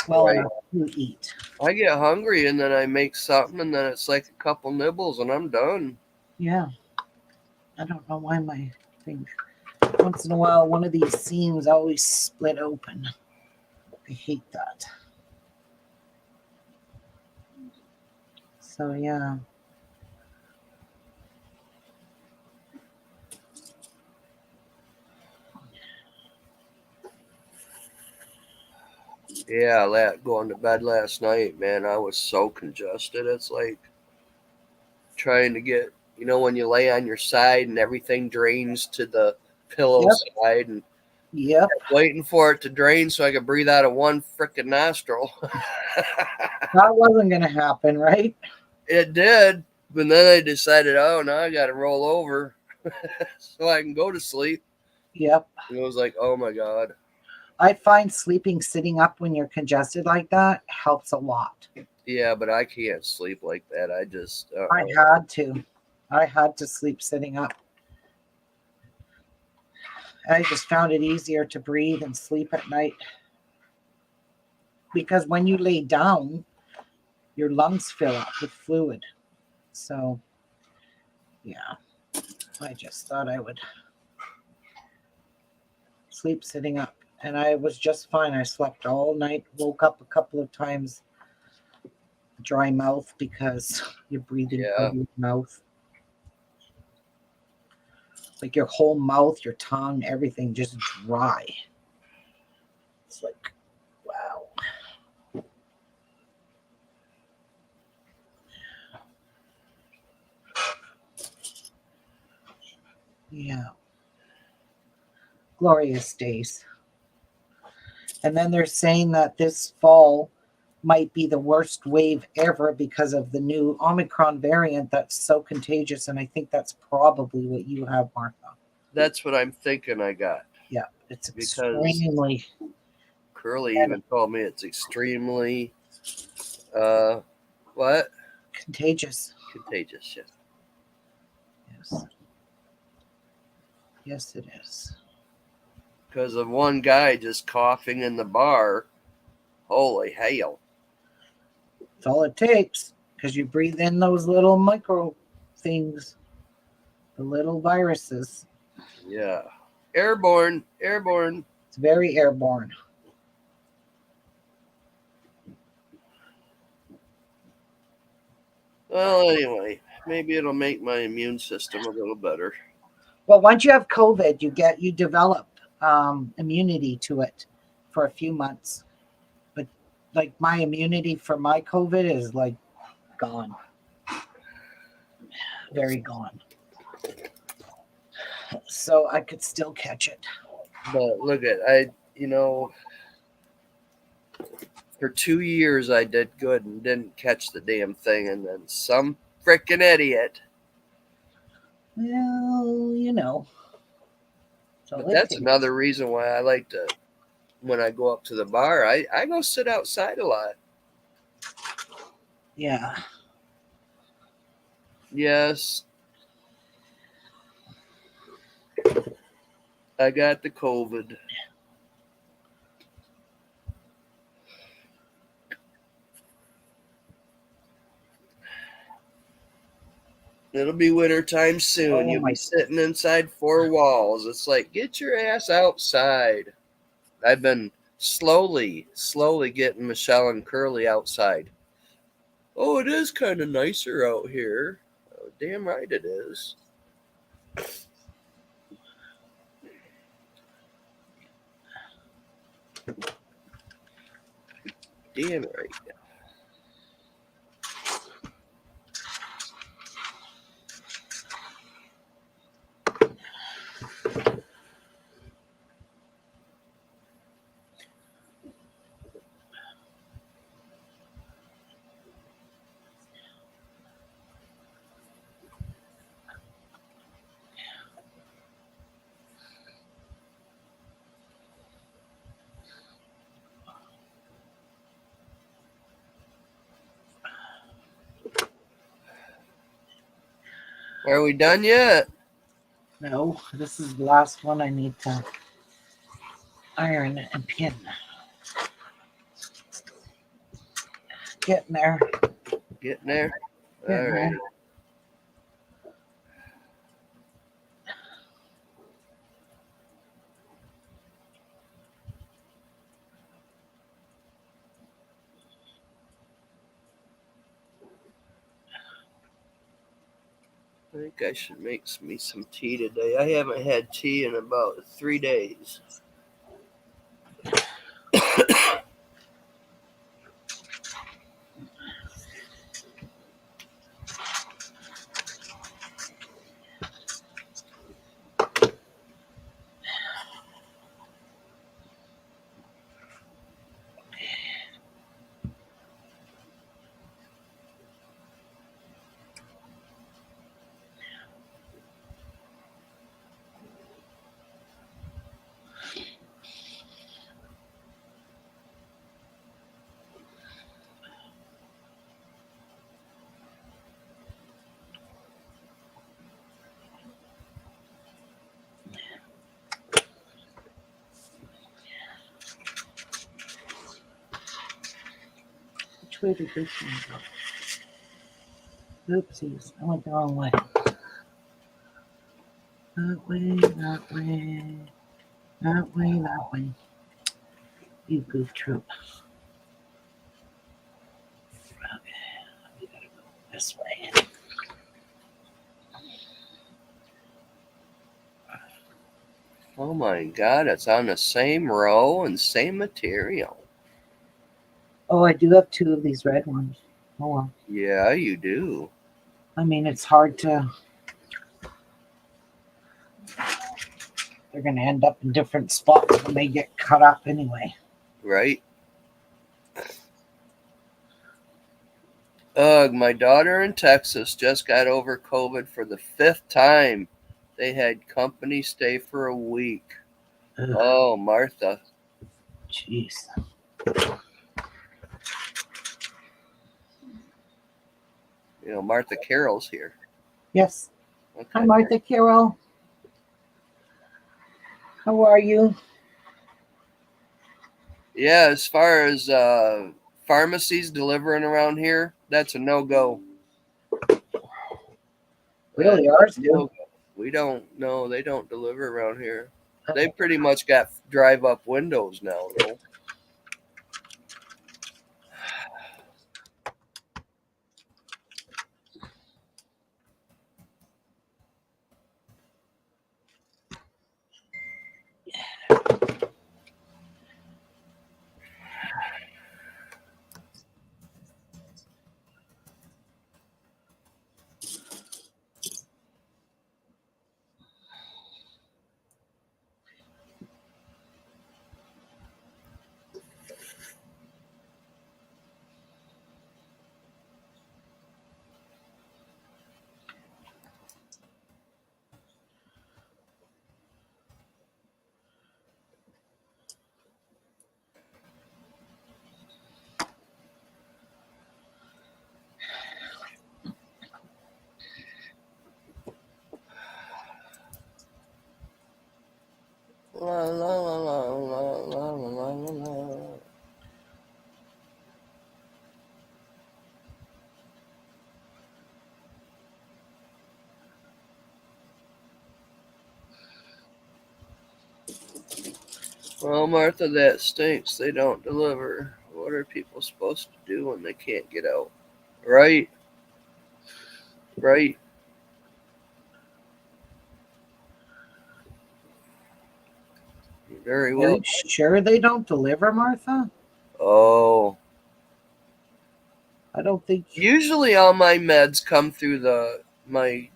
Right. enough to eat. I get hungry and then I make something and then it's like a couple nibbles and I'm done. Yeah. I don't know why my thing. Once in a while, one of these seams always split open. I hate that. So yeah. Yeah, going to bed last night, man, I was so congested. It's like trying to get, when you lay on your side and everything drains to the pillow side and Yep. waiting for it to drain so I could breathe out of one freaking nostril. That wasn't going to happen, right? It did, but then I decided, oh, now I got to roll over so I can go to sleep. Yep. And it was like, oh my God. I find sleeping sitting up when you're congested like that helps a lot. Yeah, but I can't sleep like that. I just... I had to sleep sitting up. I just found it easier to breathe and sleep at night. Because when you lay down, your lungs fill up with fluid. So, yeah, I just thought I would sleep sitting up. And I was just fine. I slept all night, woke up a couple of times, dry mouth because you're breathing through your mouth. Like your whole mouth, your tongue, everything just dry. It's like, wow. Yeah. Glorious days. And then they're saying that this fall might be the worst wave ever because of the new Omicron variant that's so contagious. And I think that's probably what you have, Martha. That's what I'm thinking I got. Yeah, it's extremely... Curly even told me it's extremely, what? Contagious. Contagious, yeah. Yes. Yes, it is. Because of one guy just coughing in the bar. Holy hell. That's all it takes, because you breathe in those little micro things, the little viruses. Yeah. Airborne. It's very airborne. Well, anyway, maybe it'll make my immune system a little better. Well, once you have COVID, you develop immunity to it for a few months. But like my immunity for my COVID is like gone. Very gone. So I could still catch it. But look at for 2 years I did good and didn't catch the damn thing, and then some frickin' idiot. Well, But that's another reason why I like to, when I go up to the bar, I go sit outside a lot. Yeah. Yes, I got the COVID. It'll be winter time soon. Oh, You'll be sitting inside four walls. It's like, get your ass outside. I've been slowly getting Michelle and Curly outside. Oh, it is kind of nicer out here. Oh, damn right it is. Damn right. Are we done yet? No, this is the last one I need to iron and pin. Getting there. Getting there? Getting All right. there. I think I should make me some tea today. I haven't had tea in about 3 days. Which way did this one go? Oopsies, I went the wrong way. That way, that way, that way, that way. You goof troop. Okay, we gotta go this way. Oh my god, it's on the same row and same material. Oh, I do have 2 of these red ones. Oh well. Yeah, you do. I mean, it's hard to. They're going to end up in different spots when they get cut up anyway. Right? Ugh, my daughter in Texas just got over COVID for the 5th time. They had company stay for a week. Ugh. Oh, Martha. Jeez. Martha Carroll's here. Yes. Okay. Hi, Martha Carroll. How are you? Yeah, as far as pharmacies delivering around here, that's a no-go. Really, ours do. No-go. We don't. No, they don't deliver around here. They pretty much got drive-up windows now, though. Well, Martha, that stinks. They don't deliver. What are people supposed to do when they can't get out? Right? Right. Very Are well. you sure they don't deliver, Martha? Oh. I don't think. Usually all my meds come through my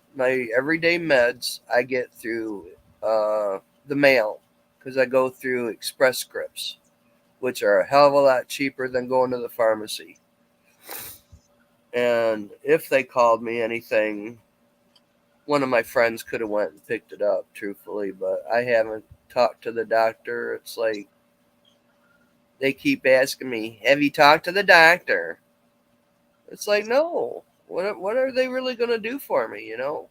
everyday meds I get through the mail because I go through Express Scripts, which are a hell of a lot cheaper than going to the pharmacy. And if they called me anything, one of my friends could have went and picked it up, truthfully, but I haven't talked to the doctor. It's like they keep asking me, "Have you talked to the doctor?" It's like, no. What are they really going to do for me, you know?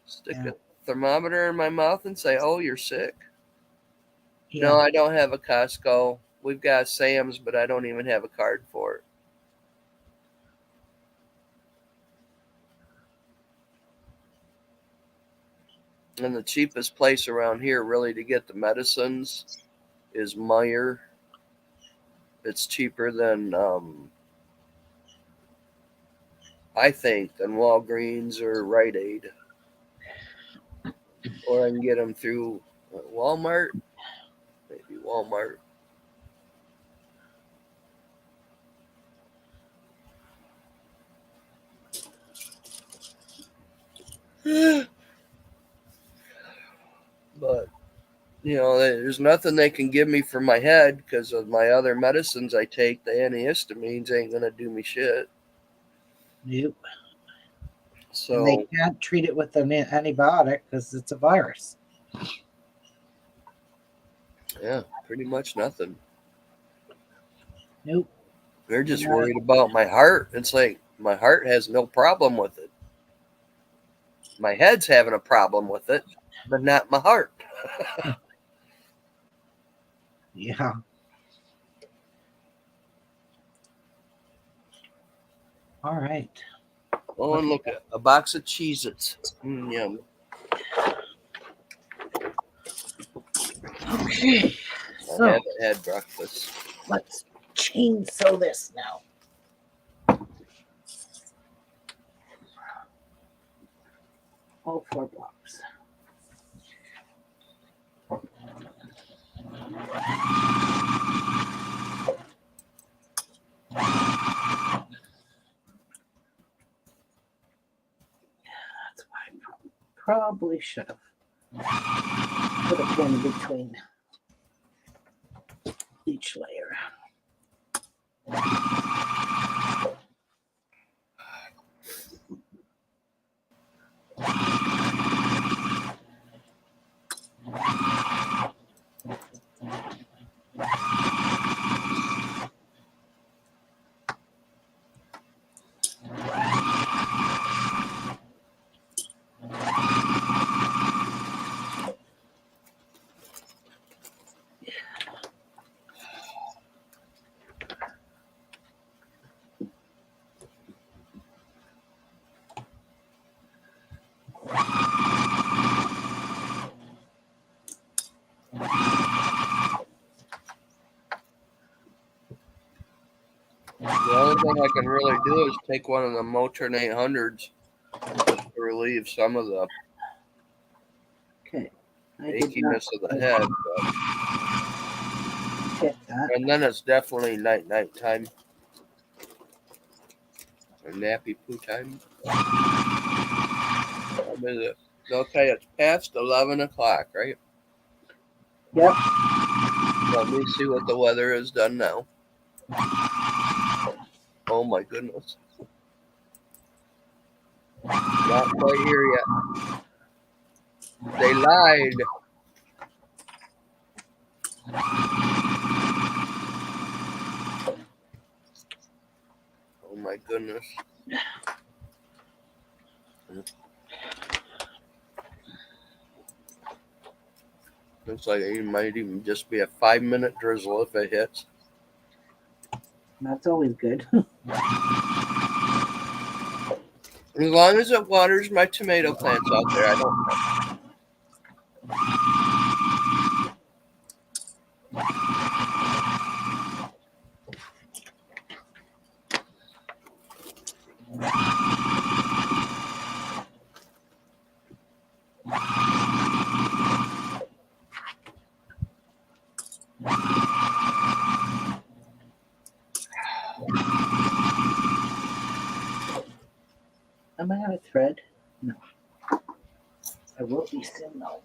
Stick Yeah. a thermometer in my mouth and say, "Oh, you're sick." Yeah. No, I don't have a Costco. We've got Sam's, but I don't even have a card for it. And the cheapest place around here, really, to get the medicines is Meyer. It's cheaper than, I think, than Walgreens or Rite Aid. Or I can get them through Walmart. Maybe Walmart. But there's nothing they can give me for my head because of my other medicines I take. The antihistamines ain't gonna do me shit. Nope. And they So can't treat it with an antibiotic because it's a virus. yeah, pretty much nothing. Nope. They're just Right. worried about my heart. It's like my heart has no problem with it. My head's having a problem with it, but not my heart. Yeah. All right. Oh, and look at a box of Cheez-Its. Yum. Okay. I So haven't had breakfast. let's chainsaw this now. All 4 blocks. That's why I probably should have put a pin between each layer. The only thing I can really do is take one of the Motrin 800s just to relieve some of the Okay. I did not achiness of the head. get that. And then it's definitely night time. Or nappy poo time. What is it? Okay, it's past 11 o'clock, right? Yep. Let me see what the weather has done now. Oh my goodness. Not quite here yet. They lied. Oh my goodness. Looks like it might even just be a 5-minute drizzle if it hits. That's always good. As long as it waters my tomato plants out there, I don't know. Am I out of thread? No. I will be soon though.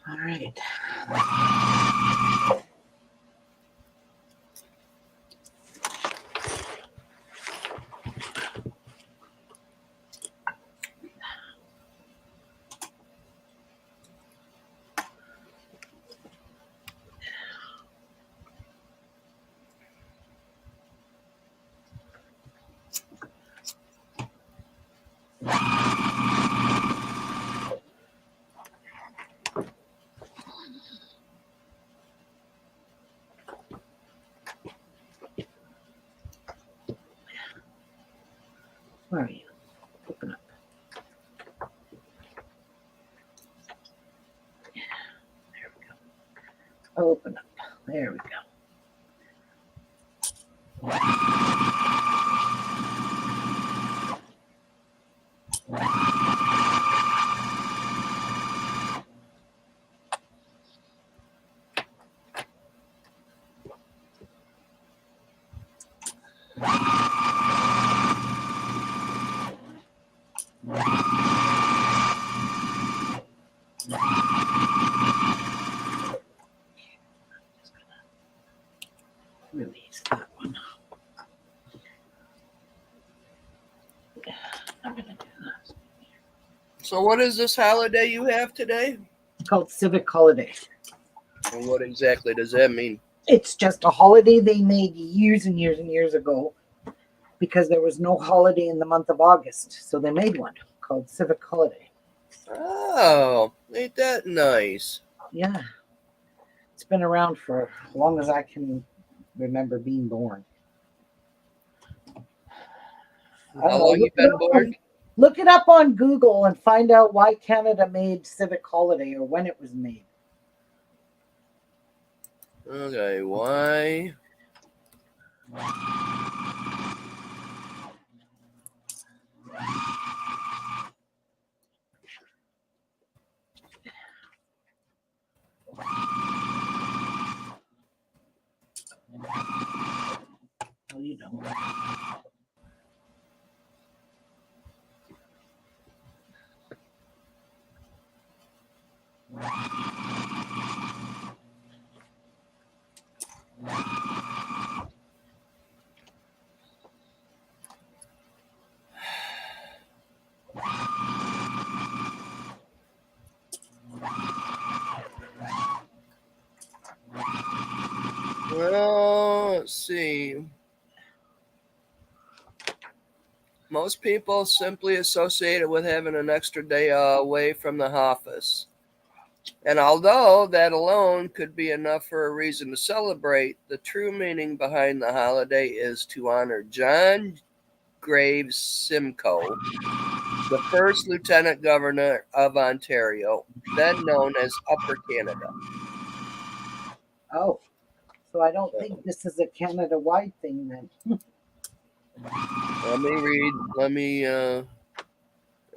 All right. Where are you? Open up. There we go. Open up. There we go. Release that one. I'm gonna do this. So what is this holiday you have today? It's called Civic Holiday. And what exactly does that mean? It's just a holiday they made years and years and years ago because there was no holiday in the month of August. So they made one called Civic Holiday. Oh, ain't that nice? Yeah. It's been around for as long as I can remember being born. How long you been born? Look it up on Google and find out why Canada made Civic Holiday or when it was made. Okay, why? Well, you know. Well, let's see. Most people simply associate it with having an extra day away from the office. And although that alone could be enough for a reason to celebrate, the true meaning behind the holiday is to honor John Graves Simcoe, the first Lieutenant Governor of Ontario, then known as Upper Canada. Oh, so I don't think this is a Canada-wide thing then. Let me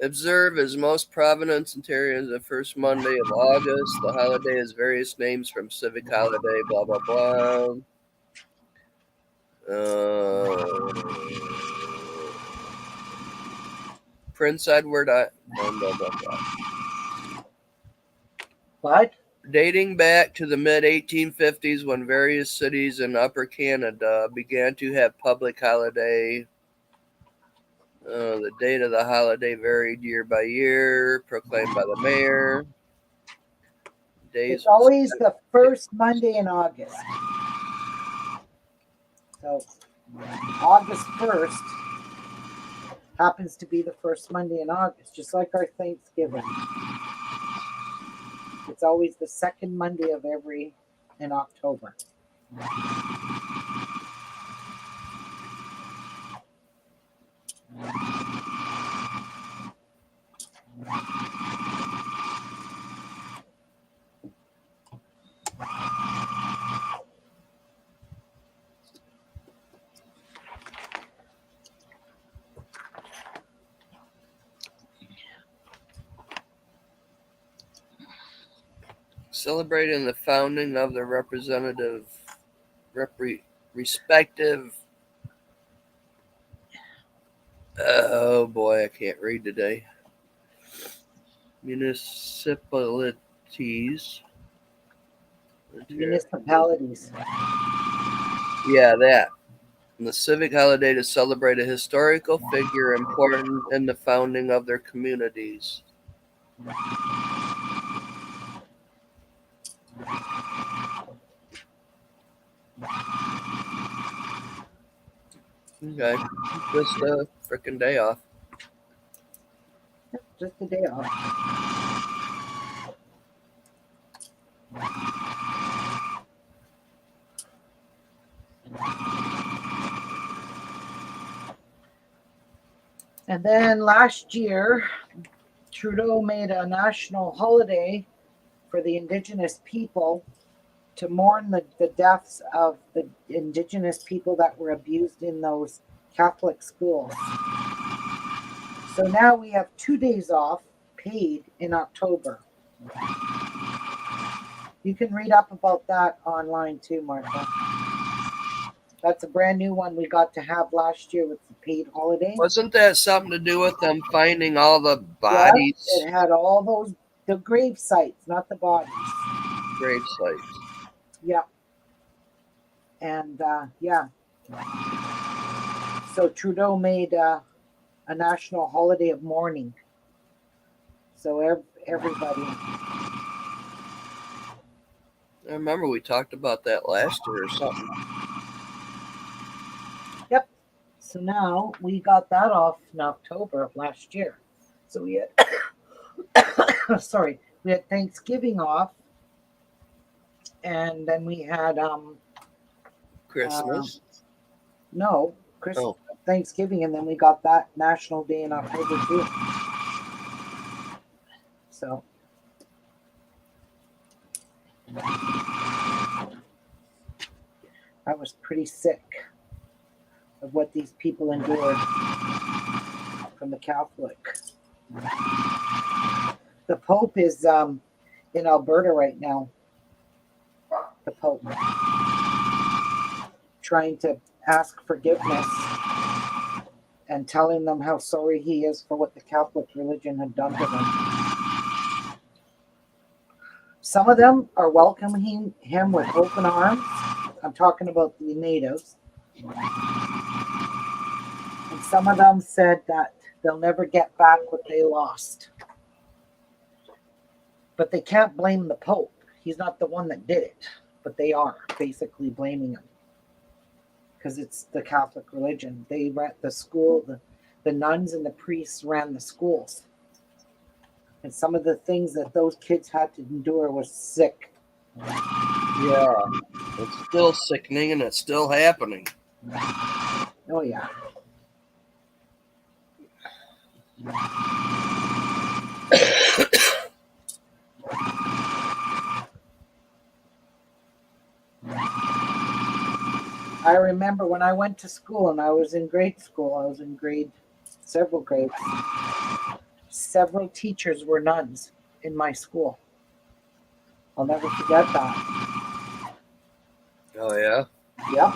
observe as most Providence, Ontario is the first Monday of August. The holiday has various names from civic holiday, blah, blah, blah. Prince Edward, blah, blah, blah. What? Dating back to the mid-1850s when various cities in Upper Canada began to have public holiday. The date of the holiday varied year by year, proclaimed by the mayor. It's always the first Monday in August. So August 1st happens to be the first Monday in August, just like our Thanksgiving. It's always the second Monday of every in October. Celebrating the founding of the respective. Oh boy, I can't read today. Municipalities. Municipalities. Yeah, that. And the civic holiday to celebrate a historical figure important in the founding of their communities. Okay, just a freaking day off. Just a day off. And then last year, Trudeau made a national holiday for the Indigenous people to mourn the deaths of the Indigenous people that were abused in those Catholic schools. So now we have 2 days off paid in October. You can read up about that online too, Martha. That's a brand new one we got to have last year with the paid holiday. Wasn't that something to do with them finding all the Yes, bodies? it had all those, the grave sites, not the bodies. Grave sites. Yeah. And yeah. So Trudeau made a national holiday of mourning. So everybody. I remember we talked about that last year or something. Yep. So now we got that off in October of last year. So we had we had Thanksgiving off, and then we had Christmas. no Christmas, Thanksgiving, and then we got that National Day in October too. So I was pretty sick of what these people endured from the Catholic. The Pope is in Alberta right now. The Pope trying to ask forgiveness and telling them how sorry he is for what the Catholic religion had done to them. Some of them are welcoming him with open arms. I'm talking about the natives. And some of them said that they'll never get back what they lost. But they can't blame the Pope. He's not the one that did it. But they are basically blaming him. Because it's the Catholic religion. They ran the school, the nuns and the priests ran the schools. And some of the things that those kids had to endure was sick. Yeah, it's still sickening and it's still happening. Oh, yeah. I remember when I went to school and I was in grade school, I was in several grades. Several teachers were nuns in my school. I'll never forget that. Oh, yeah? Yep.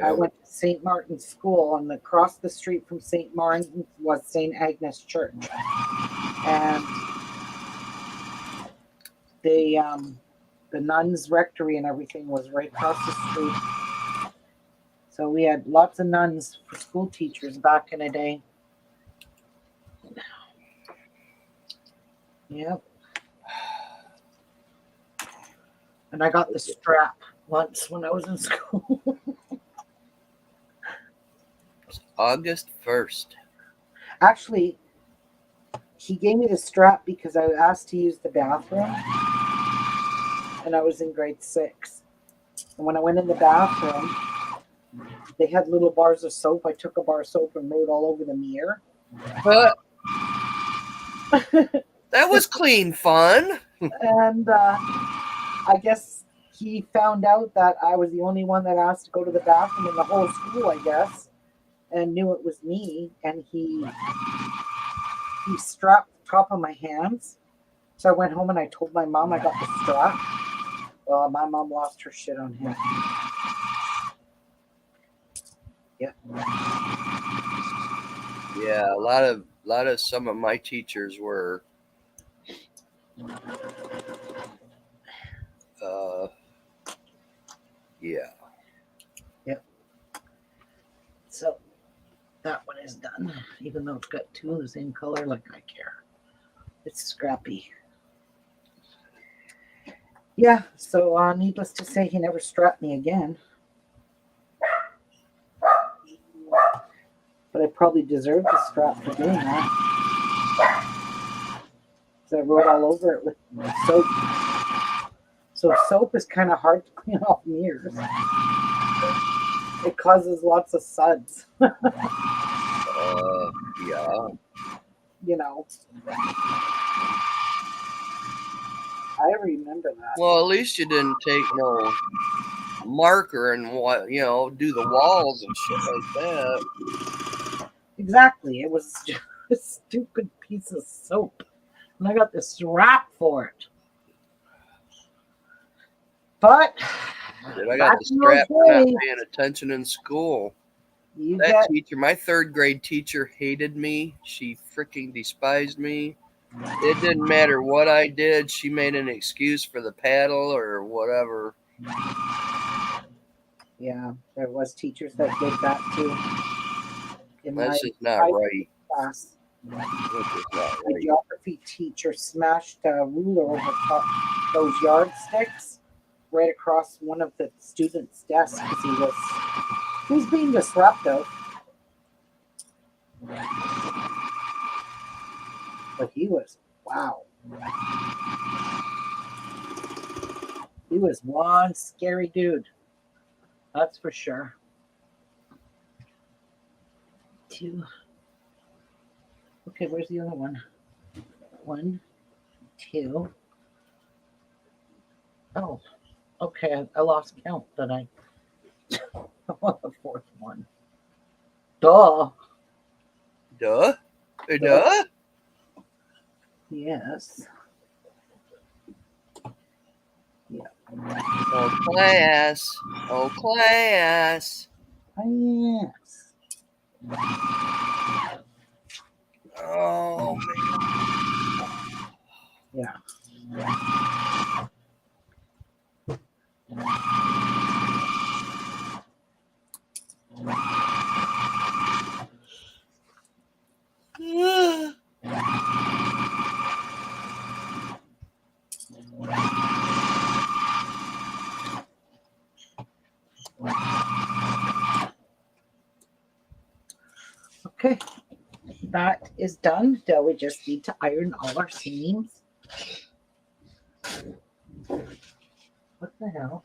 I went to St. Martin's School, and across the street from St. Martin's was St. Agnes Church. And the nuns' rectory and everything was right across the street. So we had lots of nuns for school teachers back in the day. Yep. And I got the strap once when I was in school. August 1st. Actually, he gave me the strap because I asked to use the bathroom. and I was in grade 6. And when I went in the bathroom, they had little bars of soap. I took a bar of soap and wrote all over the mirror. But that was clean fun. And I guess he found out that I was the only one that asked to go to the bathroom in the whole school, I guess, and knew it was me. And he strapped the top of my hands. So I went home and I told my mom I got the strap. Well, my mom lost her shit on him. Yeah. Yeah, a lot of some of my teachers were yeah. Yep. So that one is done, even though it's got 2 of the same color. Like I care. It's Scrappy. Yeah. So needless to say, he never strapped me again. But I probably deserved the strap for doing that. So I wrote all over it with soap. So soap is kind of hard to clean off mirrors. It causes lots of suds. Yeah. You know. I remember that. Well, at least you didn't take no marker and what do the walls and shit like that. Exactly. It was just a stupid piece of soap. And I got this strap for it. But I got the strap for not paying attention in school. That teacher, my 3rd grade teacher, hated me. She freaking despised me. It didn't matter what I did. She made an excuse for the paddle or whatever. Yeah, there was teachers that did that too. That's just not right. Class. That's just not right. My geography teacher smashed a ruler over those yardsticks right across one of the students' desks because he was being disruptive. But he was, wow. He was one scary dude. That's for sure. 2. Okay, where's the other one? 1, 2. Oh, okay. I lost count, but I want the 4th one. Duh. Duh? Duh? Yes. Yeah. Oh, class. Oh, class. Yes. Oh, man. Yeah. Okay, that is done. Now we just need to iron all our seams. What the hell?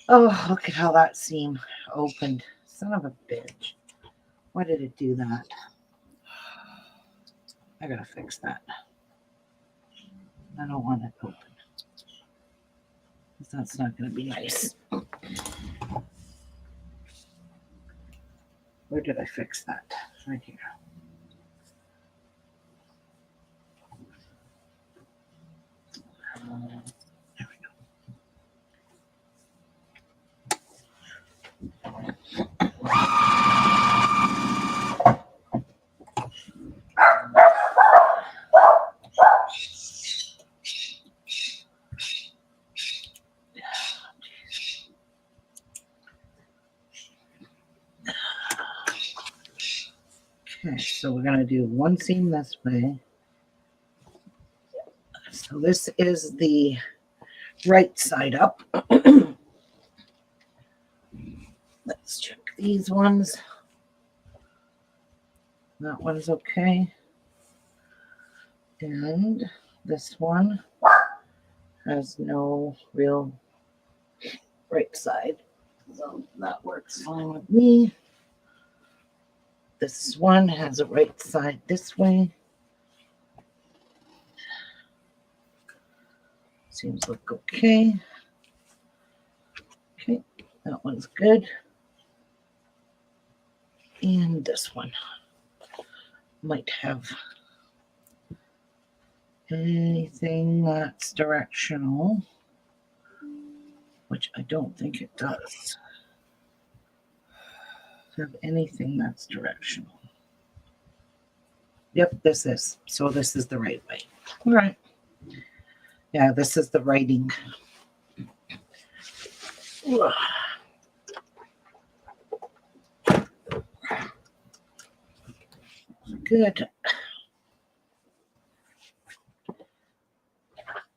Oh, look at how that seam opened. Son of a bitch. Why did it do that? I gotta fix that. I don't want it open. That's not gonna be nice. Where did I fix that? Right here. There we go. Okay, so we're gonna do one seam this way. So this is the right side up. Let's check these ones. That one's okay. And this one has no real right side. So that works fine with me. This one has a right side this way. Seems look okay. Okay, that one's good. And this one might have anything that's directional, which I don't think it does. Have anything that's directional. Yep, this is. So this is the right way. All right. Yeah, this is the writing. Good.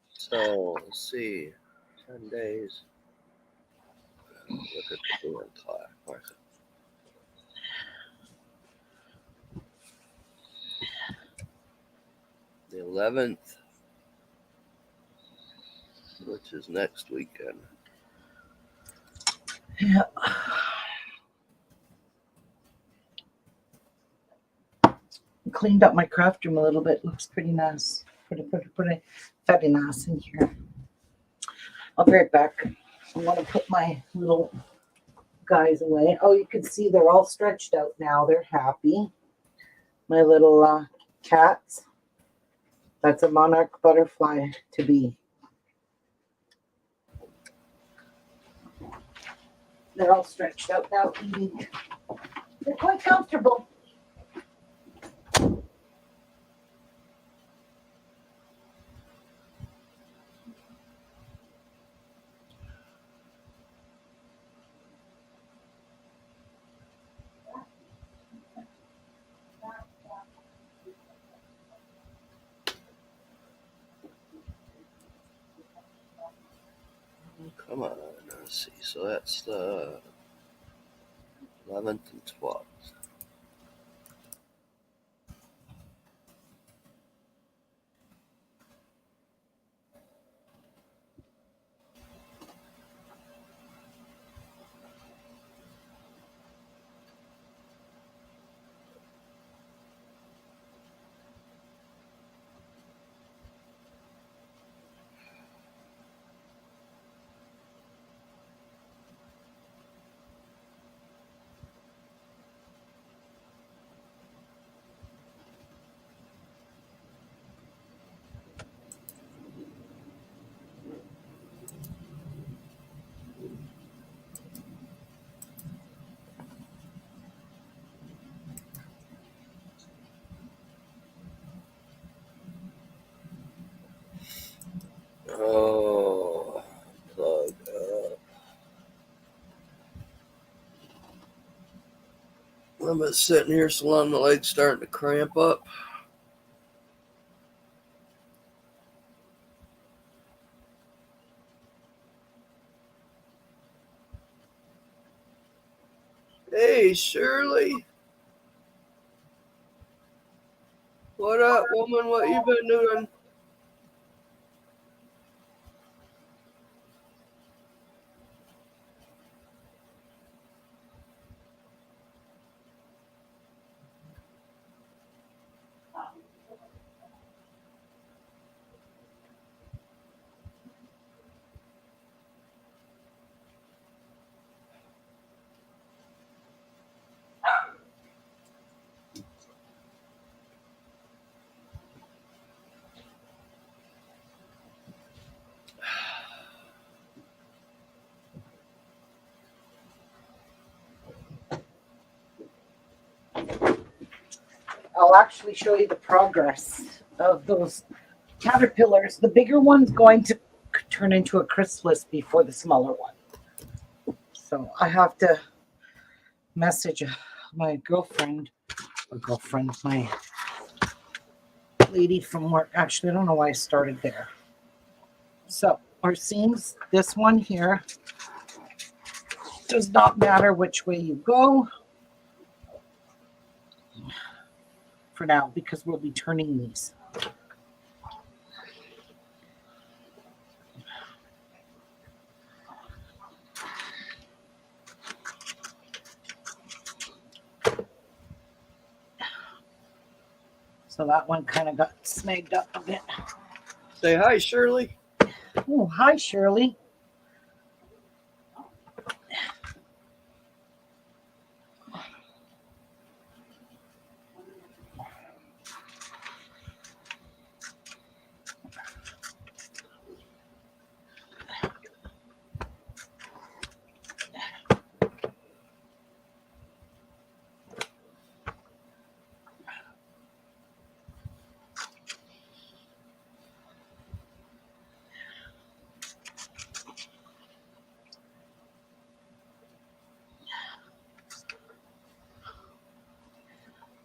So let's see, 10 days. Look at the doing clock. Where's it? The 11th, which is next weekend. Yeah. Cleaned up my craft room a little bit. Looks pretty nice. Pretty nice in here. I'll be right back. I'm going to put my little guys away. Oh, you can see they're all stretched out now. They're happy. My little cats. That's a monarch butterfly to be. They're all stretched out now eating. They're quite comfortable. Come on, let's see. So that's the 11th and 12th. Oh, plug up. I'm just sitting here so long the leg's starting to cramp up. Hey, Shirley. What up, woman? What you been doing? I'll actually show you the progress of those caterpillars. The bigger one's going to turn into a chrysalis before the smaller one. So I have to message my girlfriend, my lady from work. Actually, I don't know why I started there. So our seams, this one here, does not matter which way you go for now because we'll be turning these. So that one kind of got snagged up a bit. Say hi, Shirley. Oh, hi, Shirley.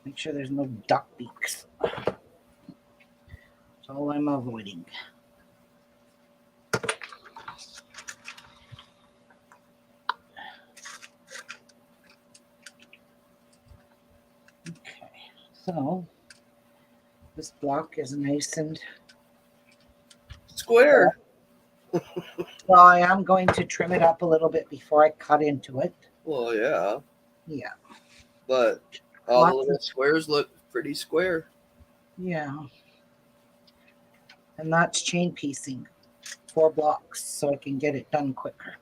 Make sure there's no duck beaks. That's all I'm avoiding. Okay, so this block is nice and Square. well, I am going to trim it up a little bit before I cut into it. Well, yeah, Yeah, but all the lots little of, squares look pretty square. yeah. And that's chain piecing 4 blocks so I can get it done quicker.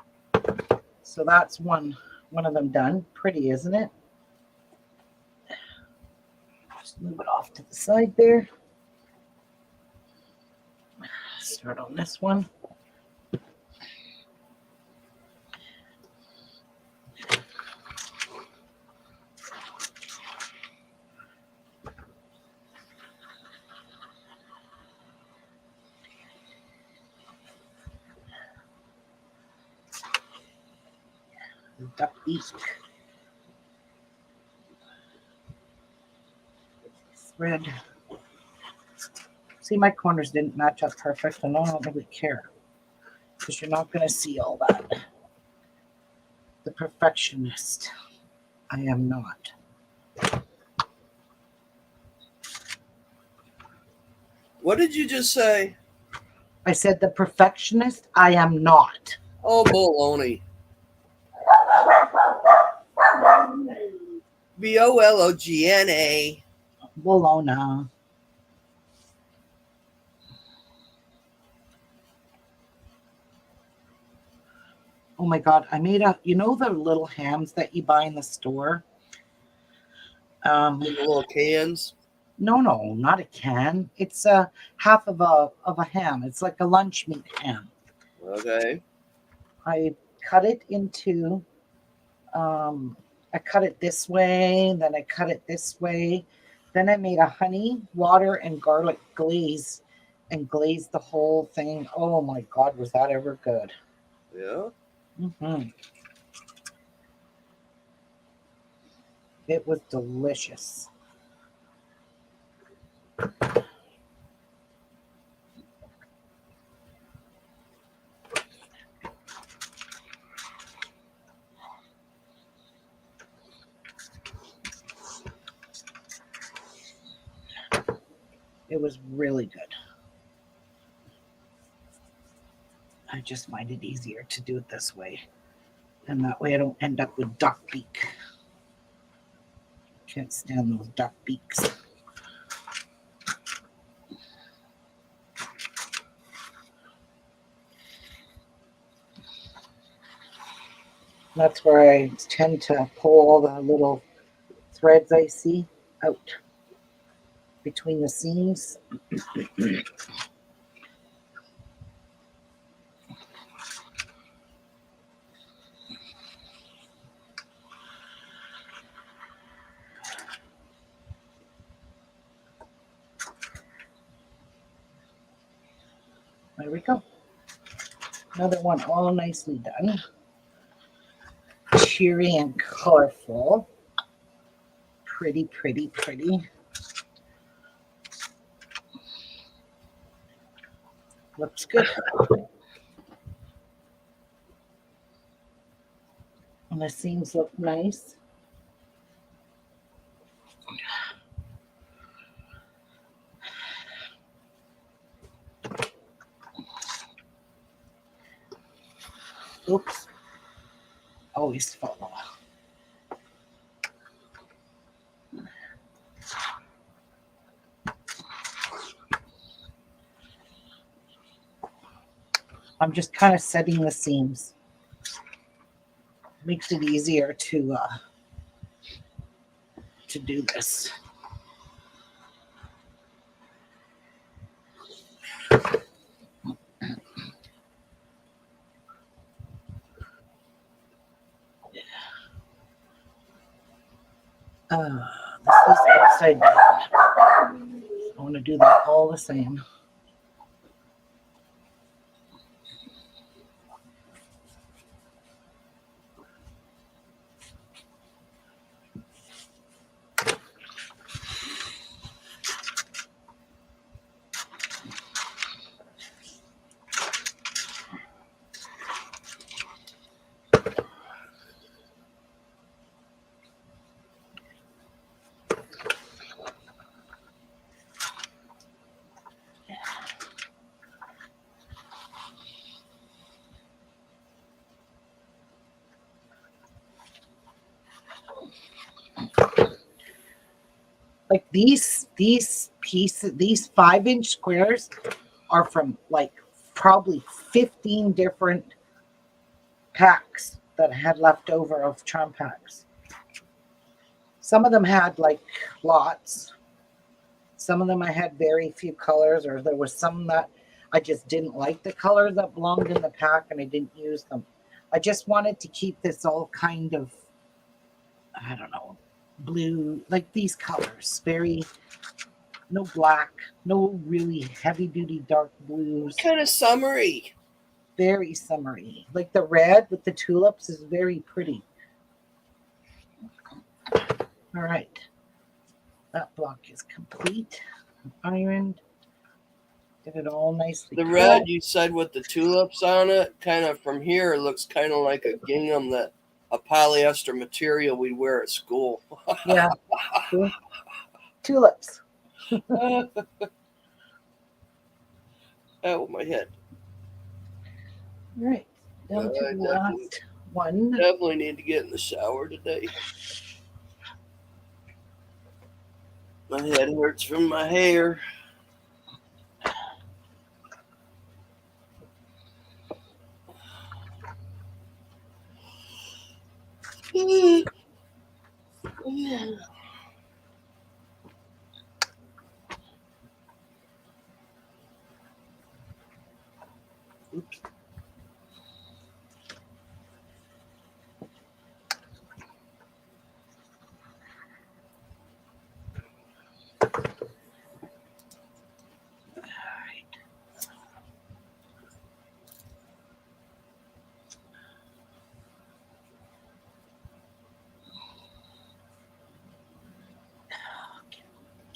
So that's one of them done. Pretty, isn't it? Just move it off to the side there. Start on this one. Duck beak. Thread. See, my corners didn't match up perfect, and I don't really care because you're not going to see all that. The perfectionist. I am not. What did you just say? I said the perfectionist. I am not. Oh, baloney. Bologna. Bologna. Oh my God. I made a, the little hams that you buy in the store? In the little cans. No, not a can. It's a half of a ham. It's like a lunch meat ham. Okay. I cut it into, I cut it this way, then I cut it this way. Then I made a honey, water, and garlic glaze and glazed the whole thing. Oh my God, was that ever good? Yeah. Mm-hmm. It was delicious. It was really good. I just find it easier to do it this way. And that way I don't end up with duck beak. Can't stand those duck beaks. That's where I tend to pull all the little threads I see out between the seams. There we go. Another one all nicely done. Cheery and colorful. Pretty, pretty, pretty. Looks good. And the seams look nice. Oops. Always fall off. I'm just kind of setting the seams. Makes it easier to do this. This is upside down. I want to do that all the same. Like these pieces, these 5-inch squares are from like probably 15 different packs that I had left over of charm packs. Some of them had like lots. Some of them I had very few colors, or there was some that I just didn't like the colors that belonged in the pack and I didn't use them. I just wanted to keep this all kind of, I don't know, blue, like these colors, very, no black, no really heavy duty dark blues. Kind of summery. Very summery. Like the red with the tulips is very pretty. All right. That block is complete. Ironed. Get it all nicely. The cut. red you said with the tulips on it, kind of from here, it looks kind of like a gingham, that a polyester material we wear at school. Yeah. Tulips. Oh, my head. All right. Down to the last one. Definitely need to get in the shower today. My head hurts from my hair. Oops.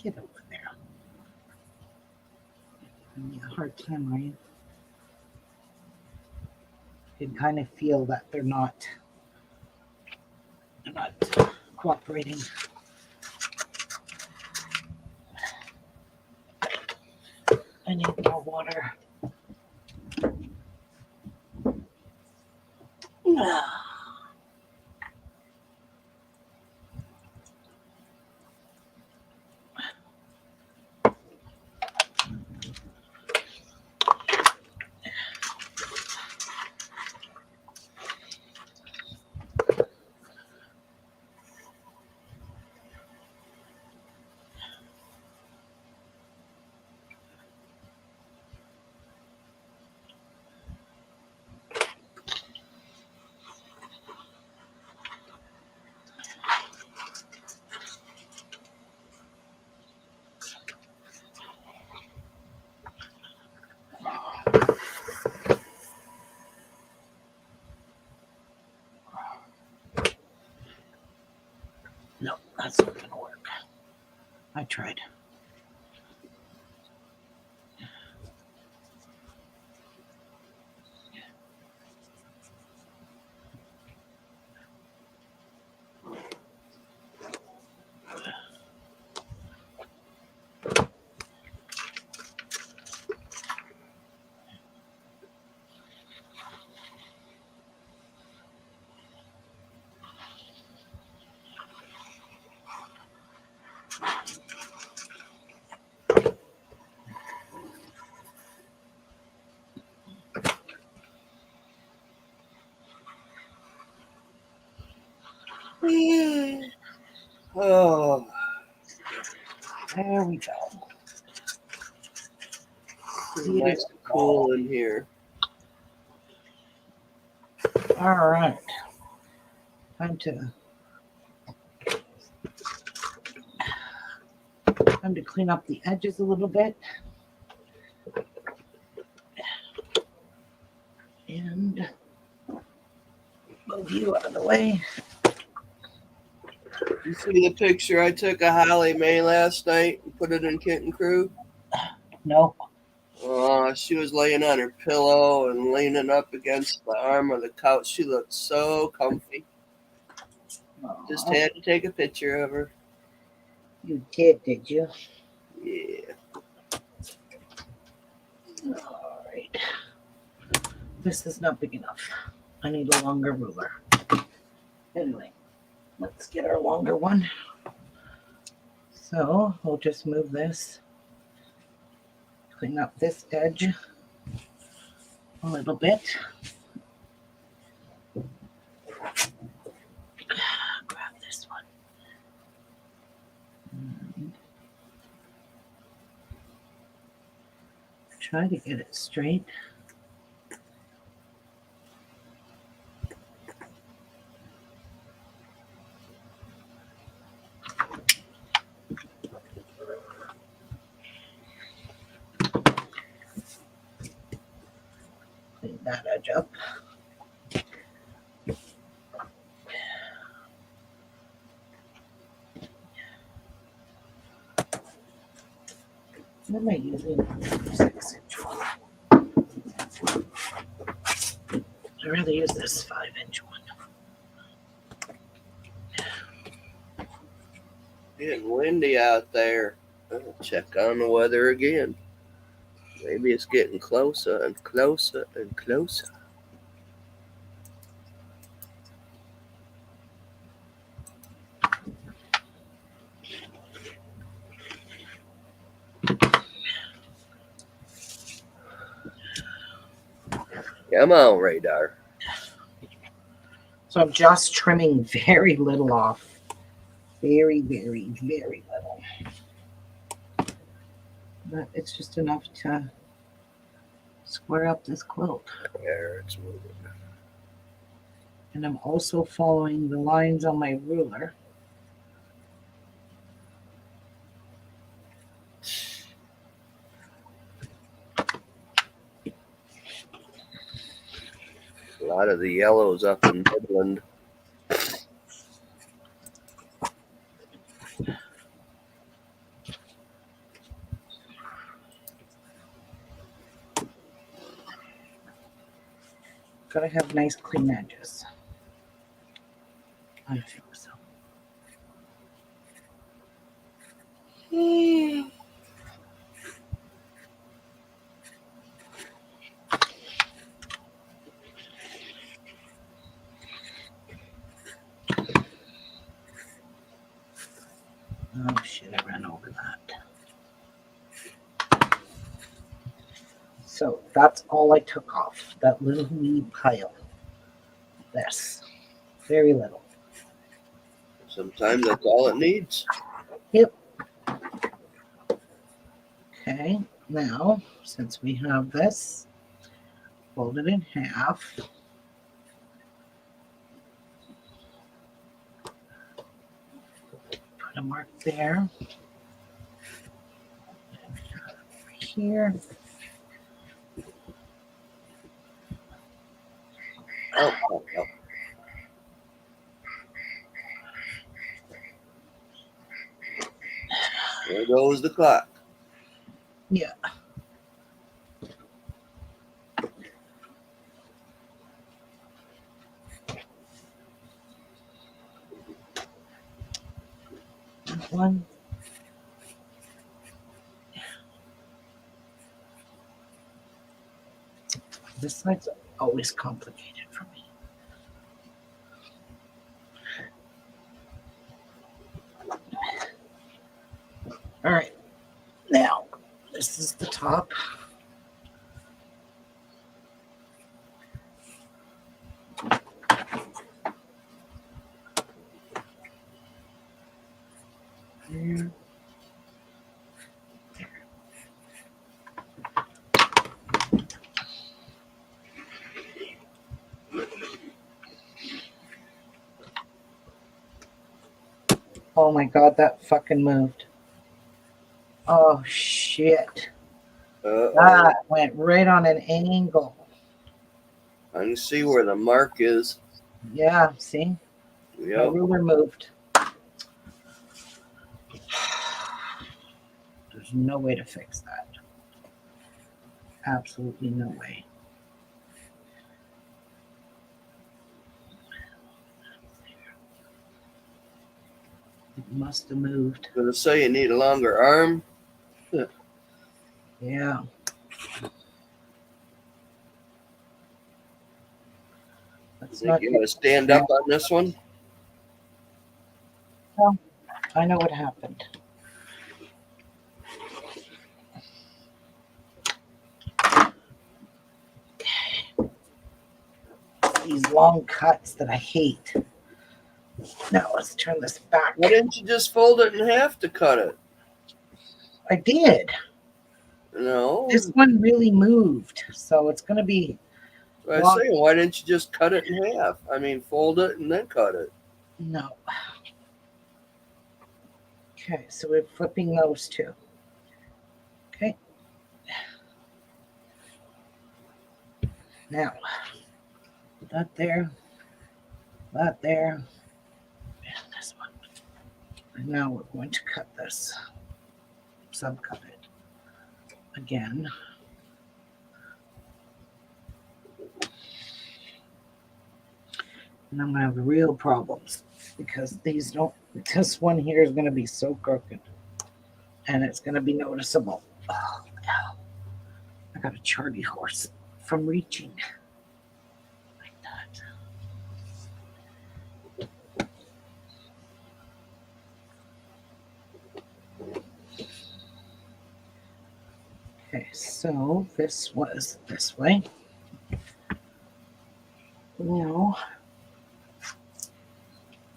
Get over there. Give me a hard time, right? You can kind of feel that they're not cooperating. I need more water. No, that's not going to work. I tried. Oh, There we go. pretty nice and cool in here. All right. Time to clean up the edges a little bit. And move you out of the way. You see the picture I took of Holly Mae last night and put it in Kitten Crew? No. She was laying on her pillow and leaning up against the arm of the couch. She looked so comfy. Just had to take a picture of her. You did you? Yeah. All right. This is not big enough. I need a longer ruler. Anyway, let's get our longer one. So we'll just move this, clean up this edge a little bit. Grab this one. And try to get it straight. Clean that edge up. What am I using? 6-inch one. I'd rather use this 5-inch one. Getting windy out there. I'll check on the weather again. Maybe it's getting closer and closer and closer. Come on, radar. So I'm just trimming very little off. Very, very, very little. But it's just enough to square up this quilt. There, it's moving. And I'm also following the lines on my ruler. A lot of the yellows up in Midland. Gotta have nice clean edges. I think so. Oh shit, I ran over that. So that's all I took off. That little wee pile. This. Very little. Sometimes that's all it needs. Yep. Okay, now since we have this, fold it in half. Put a mark there. Over here. Oh. There goes the clock. Yeah. That one. This side's always complicated for me. All right. Now, this is the top. there. Oh my god, that fucking moved. Oh shit. Uh-oh. That went right on an angle. I can see where the mark is. Yeah, see? My Yep. ruler moved. There's no way to fix that. Absolutely no way. It must have moved. I'm gonna say you need a longer arm. Yeah. Let's Think not you're get gonna stand up on this one? well, I know what happened. These long cuts that I hate. Now let's turn this back. Why didn't you just fold it in half to cut it? I did. No. This one really moved, so it's going to be. I say, why didn't you just cut it in half? I mean, fold it and then cut it. No. Okay, so we're flipping those two. Okay. Now, that there, and this one. And now we're going to cut this, subcut it again. And I'm going to have real problems because these don't, this one here is going to be so crooked and it's going to be noticeable. Oh, no. I got a Charlie horse from reaching like that. Okay, so this was this way. Now,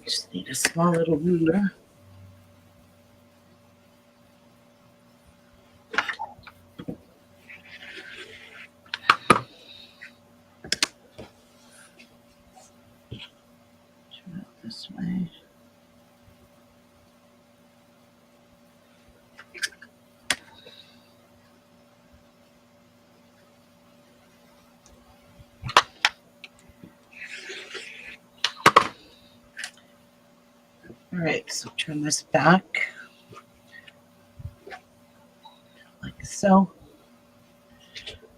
just need a small little ruler. Turn it this way. All right, so turn this back like so.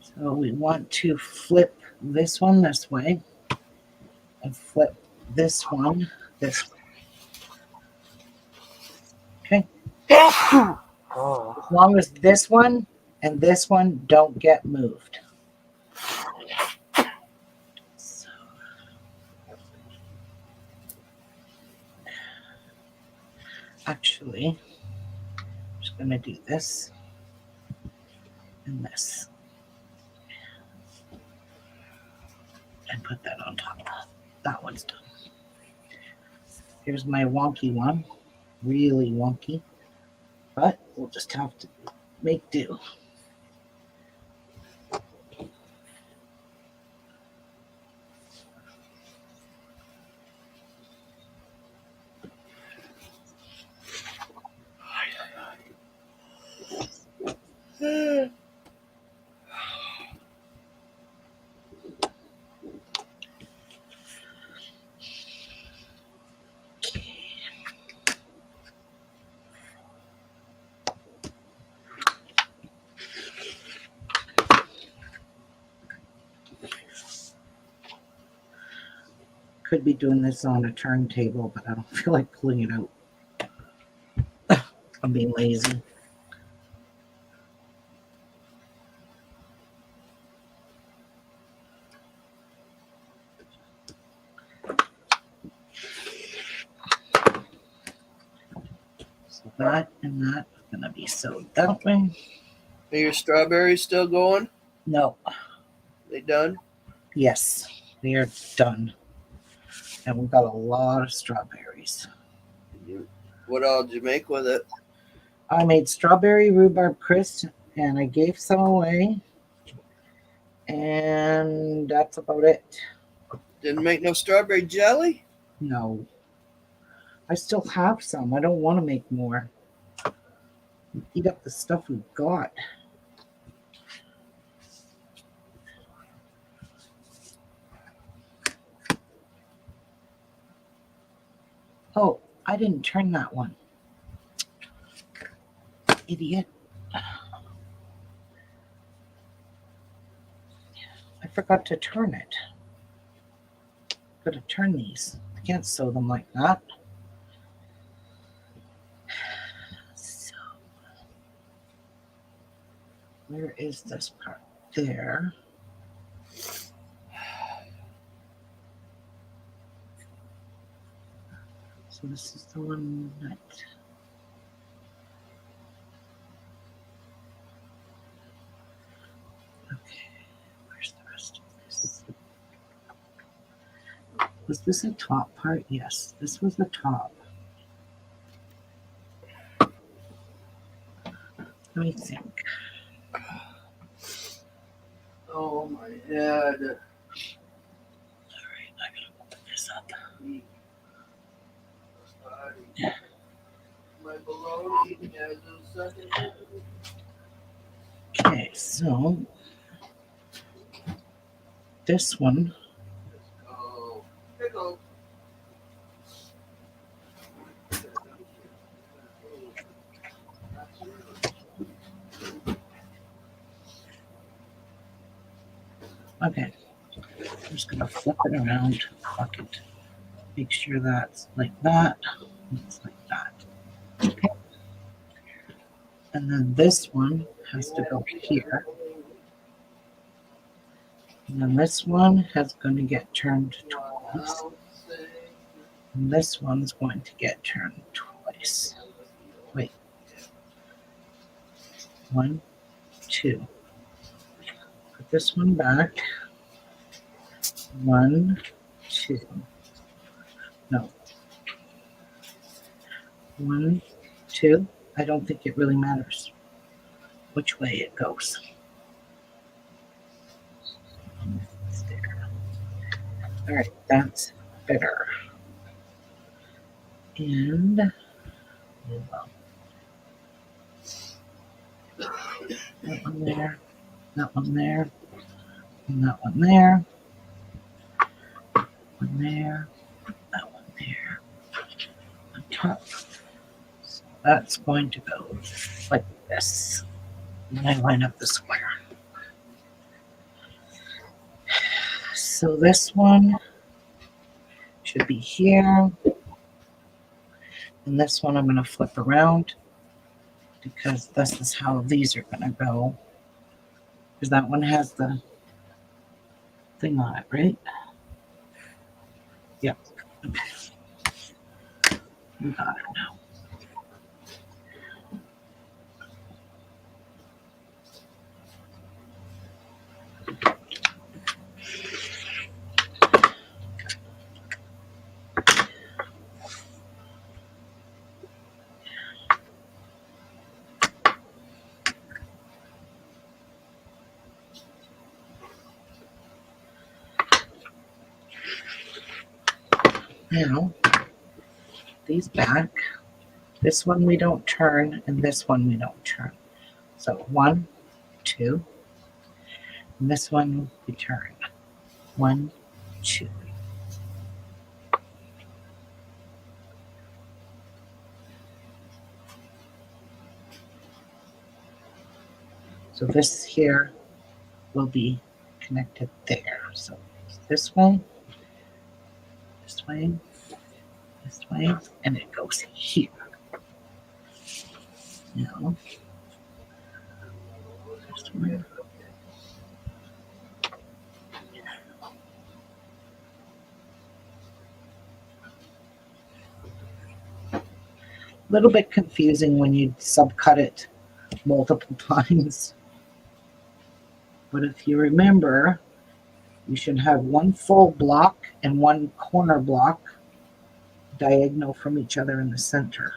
So we want to flip this one this way and flip this one this way. Okay. As long as this one and this one don't get moved. So, actually, I'm just going to do this and this. And put that on top. That one's done. Here's my wonky one. Really wonky. But we'll just have to make do. Could be doing this on a turntable, but I don't feel like pulling it out. I'm being lazy. So that and that are going to be sewed that way. Are your strawberries still going? No. They done? Yes, they are done. And we've got a lot of strawberries. What all did you make with it? I made strawberry rhubarb crisp, and I gave some away, and that's about it. Didn't make no strawberry jelly? No, I still have some. I don't want to make more. Eat up the stuff we've got. Oh, I didn't turn that one. Idiot. I forgot to turn it. Gotta turn these. I can't sew them like that. So, where is this part? There. So this is the one that. Okay, where's the rest of this? Was this a top part? Yes, this was the top. Let me think. Oh my head. Alright, I gotta open this up. My bologna has a second. Okay, so this one. Oh, pickle. Okay, I'm just gonna flip it around. Fuck it. Make sure that's like that. It's like that. Okay. And then this one has to go here. And then this one has going to get turned twice. And this one's going to get turned twice. Wait. 1, 2. Put this one back. 1, 2. No. 1, 2. I don't think it really matters which way it goes. There. All right, that's better. And that one there, that one there, and that one there, one there, that one there, on top. So that's going to go like this. And I line up the square. So this one should be here. And this one I'm going to flip around because this is how these are going to go. Because that one has the thing on it, right? Yep. Okay. We got it now. Now, these back, this one we don't turn, and this one we don't turn. So 1, 2, and this one we turn. 1, 2. So this here will be connected there. So this way, this way, this way, and it goes here. Now, this one. A little bit confusing when you subcut it multiple times. But if you remember, you should have one full block and one corner block diagonal from each other in the center.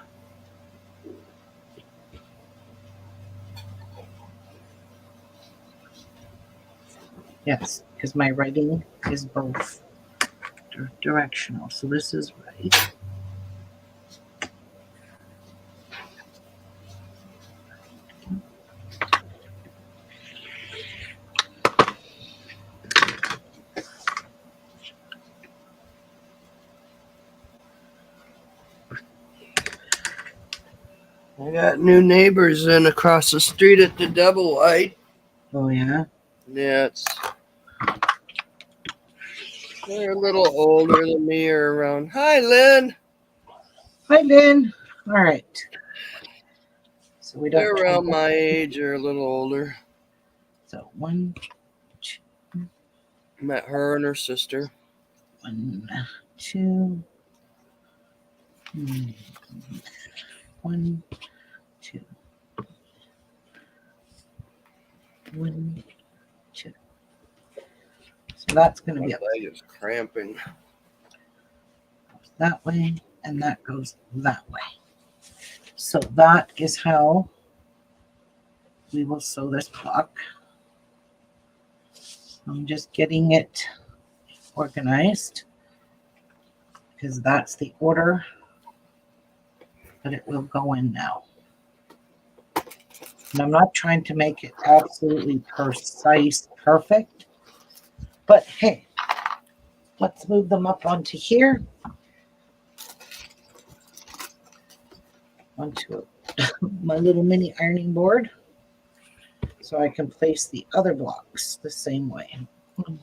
Yes, because my writing is both directional. So this is right. I got new neighbors in across the street at the Double White. Oh, yeah? Yeah, they're a little older than me or around. Hi, Lynn. Hi, Lynn. All right. So we They're don't. around my age or a little older. So 1, 2, Met her and her sister. 1, 2. 1, 2. 1, 2. So that's going to be My up leg is cramping. that way, and that goes that way. So that is how we will sew this block. I'm just getting it organized because that's the order that it will go in now. And I'm not trying to make it absolutely precise, perfect, but hey, let's move them up onto here. Onto my little mini ironing board so I can place the other blocks the same way.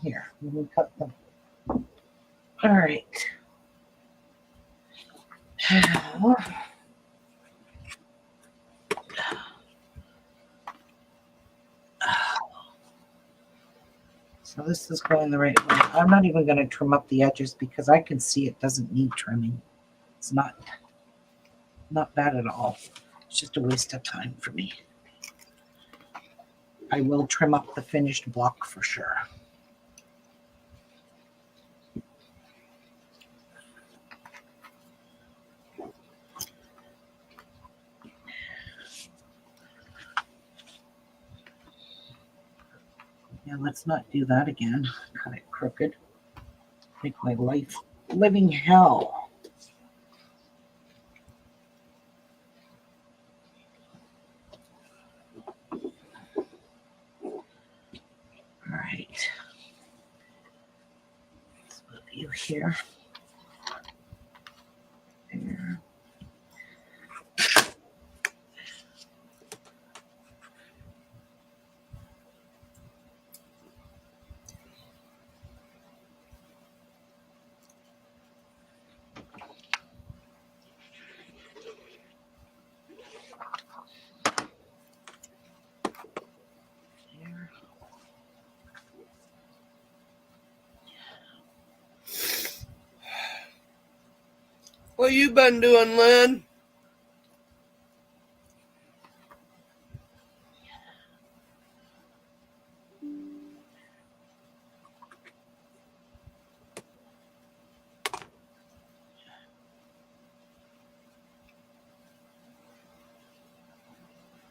Here, let me cut them. All right. So this is going the right way. I'm not even going to trim up the edges because I can see it doesn't need trimming. It's not bad at all. It's just a waste of time for me. I will trim up the finished block for sure. Yeah, let's not do that again. Cut it crooked. Make my life living hell. All right. Let's move you here. There. There. What you been doing, Lynn?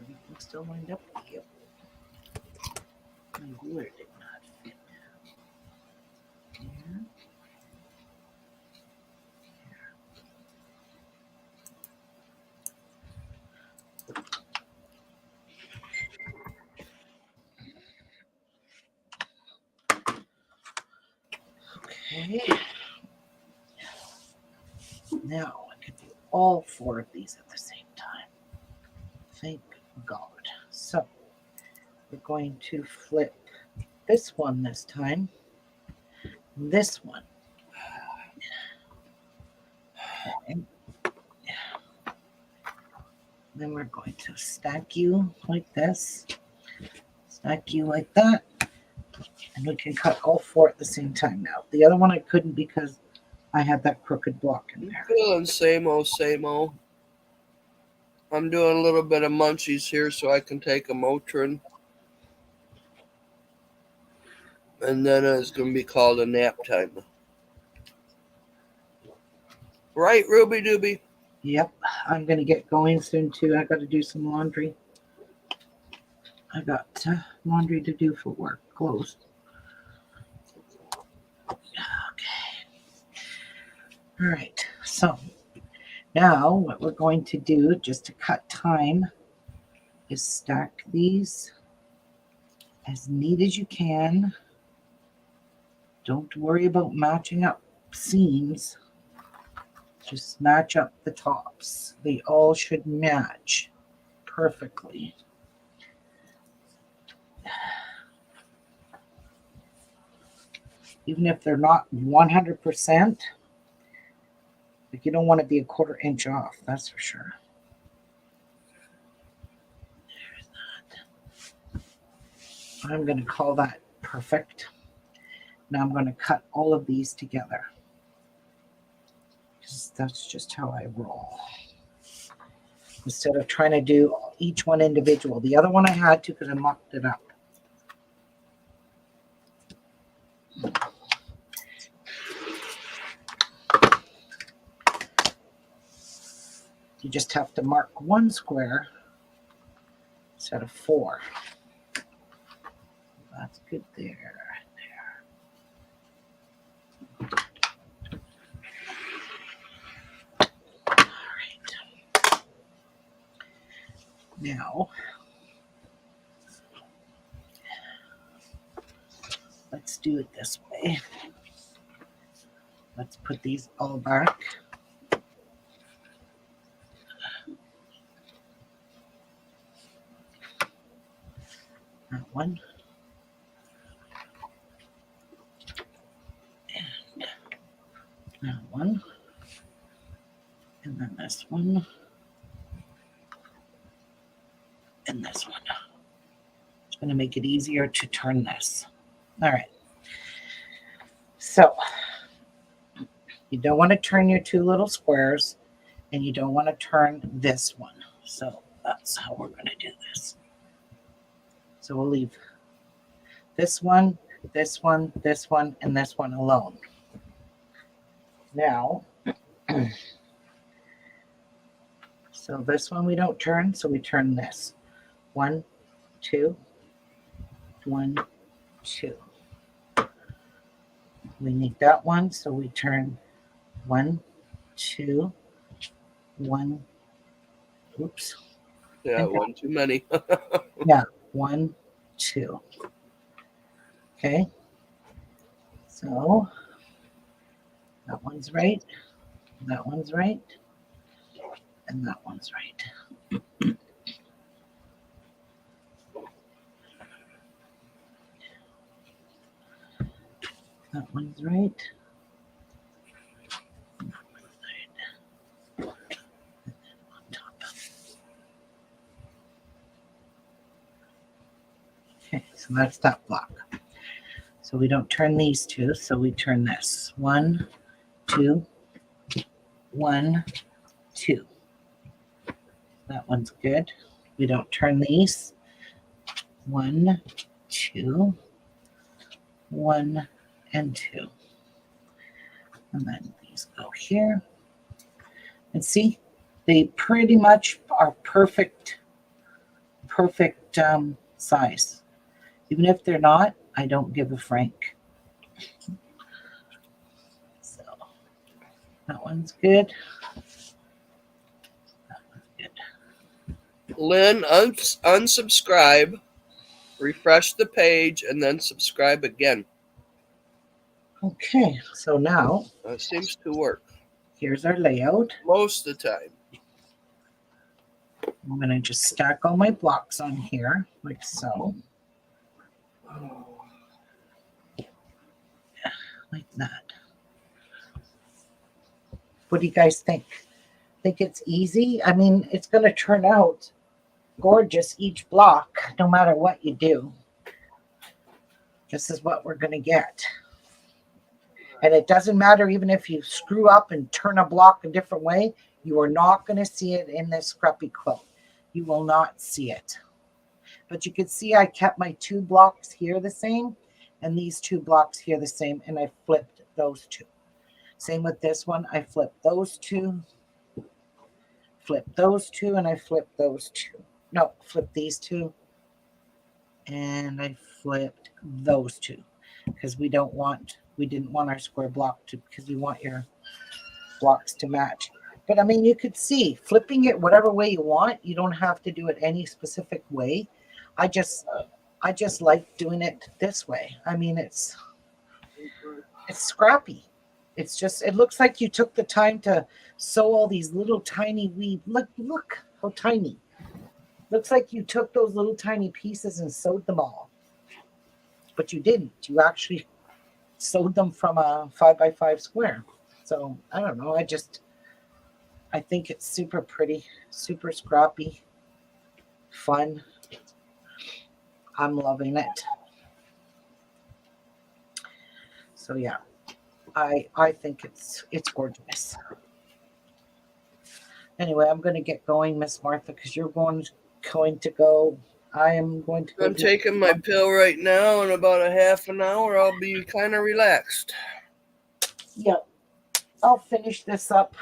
Everything still lined up with you. My glue did not fit. There. Okay. Now I can do all 4 of these at the same time. Thank God. So we're going to flip this one this time. This one. Okay. Then we're going to stack you like this. Stack you like that. And we can cut all 4 at the same time now. The other one I couldn't because I had that crooked block in there. Feeling same old, same old. I'm doing a little bit of munchies here so I can take a Motrin. And then it's going to be called a nap time. Right, Ruby Dooby? Yep, I'm going to get going soon too. I got to do some laundry. I got laundry to do for work, clothes. All right, so now what we're going to do, just to cut time, is stack these as neat as you can. Don't worry about matching up seams. Just match up the tops. They all should match perfectly. Even if they're not 100%, like you don't want to be a 1/4 inch off, that's for sure. There's that. I'm going to call that perfect. Now I'm going to cut all of these together. Because that's just how I roll. Instead of trying to do each one individual. The other one I had to because I mucked it up. You just have to mark one square instead of 4. That's good there. All right. Now, let's do it this way. Let's put these all back. That one. And that one. And then this one. And this one. It's going to make it easier to turn this. All right. So, you don't want to turn your 2 little squares, and you don't want to turn this one. So, that's how we're going to do this. So, we'll leave this one, this one, this one, and this one alone. Now, so this one we don't turn, so we turn this. 1, 2, 1, 2. We need that one, so we turn 1, 2, 1. Oops. Yeah, one too many. Yeah, 1, 2. Okay. So that one's right. That one's right. And that one's right. That one's right. Okay, so that's that block. So we don't turn these 2, so we turn this. 1, 2, 1, 2. That one's good. We don't turn these. 1, 2, 1, and 2. And then these go here. And see, they pretty much are perfect size. Even if they're not, I don't give a frank. So that one's good. That one's good. Lynn, unsubscribe, refresh the page, and then subscribe again. Okay, so now That seems to work here's our layout. most of the time. I'm going to just stack all my blocks on here like so. Like that. What do you guys think? Think it's easy? I mean, it's going to turn out gorgeous each block, no matter what you do. This is what we're going to get. And it doesn't matter even if you screw up and turn a block a different way, you are not going to see it in this Scrappy quilt. You will not see it. But you can see I kept my 2 blocks here the same and these 2 blocks here the same, and I flipped those 2. Same with this one. I flipped those 2, flipped those 2, and I flipped those 2. No, flipped these 2, and I flipped those 2 because we don't want We didn't want our square block to, because you want your blocks to match. But I mean, you could see flipping it whatever way you want. You don't have to do it any specific way. I just like doing it this way. I mean, it's scrappy. It's just, it looks like you took the time to sew all these little tiny wee, look how tiny. Looks like you took those little tiny pieces and sewed them all. But you didn't. You actually sewed them from a 5x5 square. So I don't know. I think it's super pretty, super scrappy, fun. I'm loving it. So yeah, I think it's gorgeous. Anyway, I'm going to get going, Miss Martha, because you're going to go. I am going to go. I'm taking my pill right now. In about a half an hour, I'll be kind of relaxed. Yep. I'll finish this up.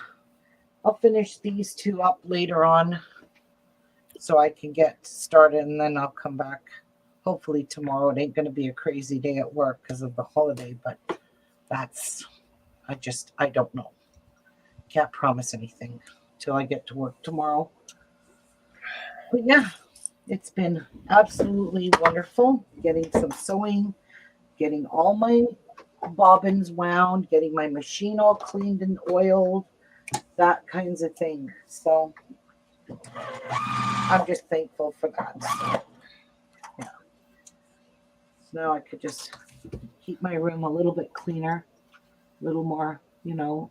I'll finish these two up later on so I can get started, and then I'll come back. Hopefully tomorrow. It ain't going to be a crazy day at work because of the holiday, but I don't know. Can't promise anything till I get to work tomorrow. But yeah, it's been absolutely wonderful getting some sewing, getting all my bobbins wound, getting my machine all cleaned and oiled, that kinds of thing. So I'm just thankful for that. So, yeah. So now I could just keep my room a little bit cleaner, a little more,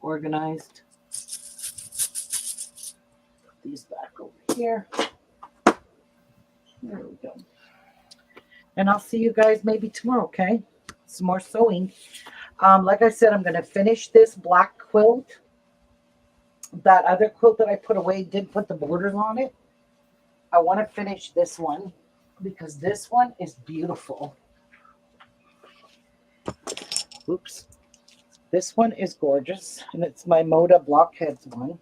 organized. Put these back over here. There we go. And I'll see you guys maybe tomorrow, okay? Some more sewing. Like I said, I'm going to finish this black quilt. That other quilt that I put away did put the borders on it. I want to finish this one because this one is beautiful. Oops. This one is gorgeous, and it's my Moda Blockheads one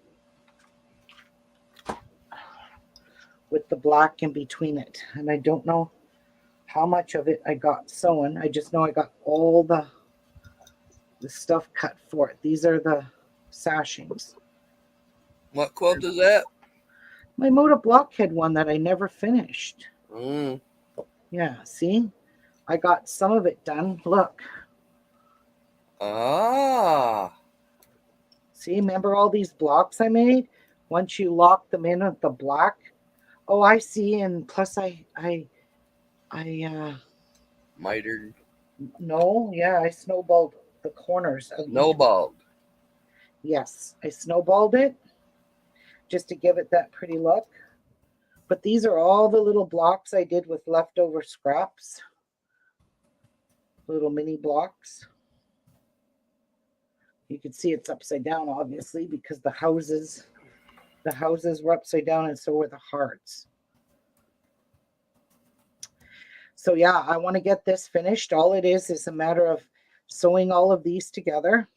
with the black in between it. And I don't know how much of it I got sewn. I just know I got all the stuff cut for it. These are the sashings. What quilt is that? My Moda Blockhead one that I never finished. Mm. Yeah, see? I got some of it done. Look. Ah. See, remember all these blocks I made? Once you lock them in with the black. Oh, I see. And plus I mitered. No, yeah, I snowballed the corners of Snowballed. Yes, I snowballed it just to give it that pretty look. But these are all the little blocks I did with leftover scraps. Little mini blocks. You can see it's upside down, obviously, because the houses were upside down and so were the hearts. So yeah, I want to get this finished. All it is a matter of sewing all of these together.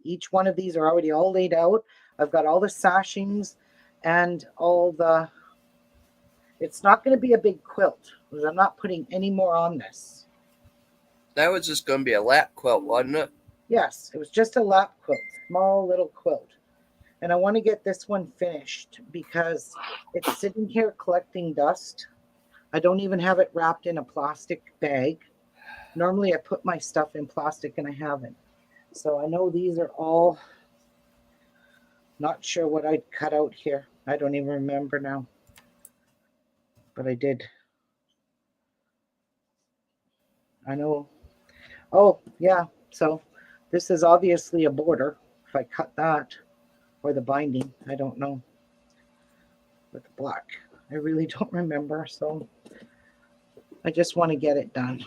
Each one of these are already all laid out. I've got all the sashings and all the... It's not going to be a big quilt because I'm not putting any more on this. That was just going to be a lap quilt, wasn't it? Yes, it was just a lap quilt, small little quilt. And I want to get this one finished because it's sitting here collecting dust. I don't even have it wrapped in a plastic bag. Normally I put my stuff in plastic and I haven't. So I know these are all... Not sure what I cut out here. I don't even remember now. But I did. I know. Oh, yeah. So this is obviously a border. If I cut that, or the binding, I don't know. With the black, I really don't remember. So I just want to get it done.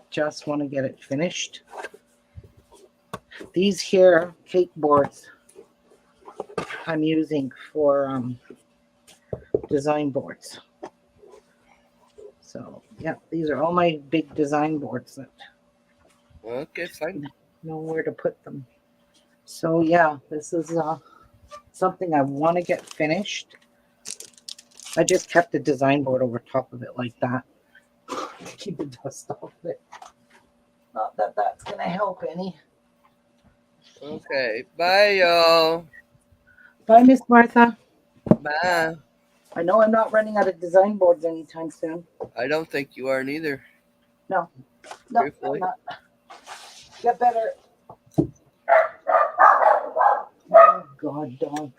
Just want to get it finished. These here cake boards I'm using for design boards. So yeah, these are all my big design boards that... Okay, fine. Know where to put them. So yeah, this is something I want to get finished. I just kept the design board over top of it like that. Keep the dust off it. Not that that's going to help any. Okay. Bye, y'all. Bye, Miss Martha. Bye. I know I'm not running out of design boards anytime soon. I don't think you are neither. No, I'm Truthfully. not. Get better. Oh, God, dogs.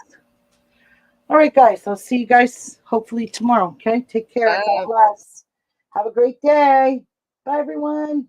All right, guys. I'll see you guys hopefully tomorrow. Okay. Take care. God Bye. bless. Have a great day. Bye, everyone.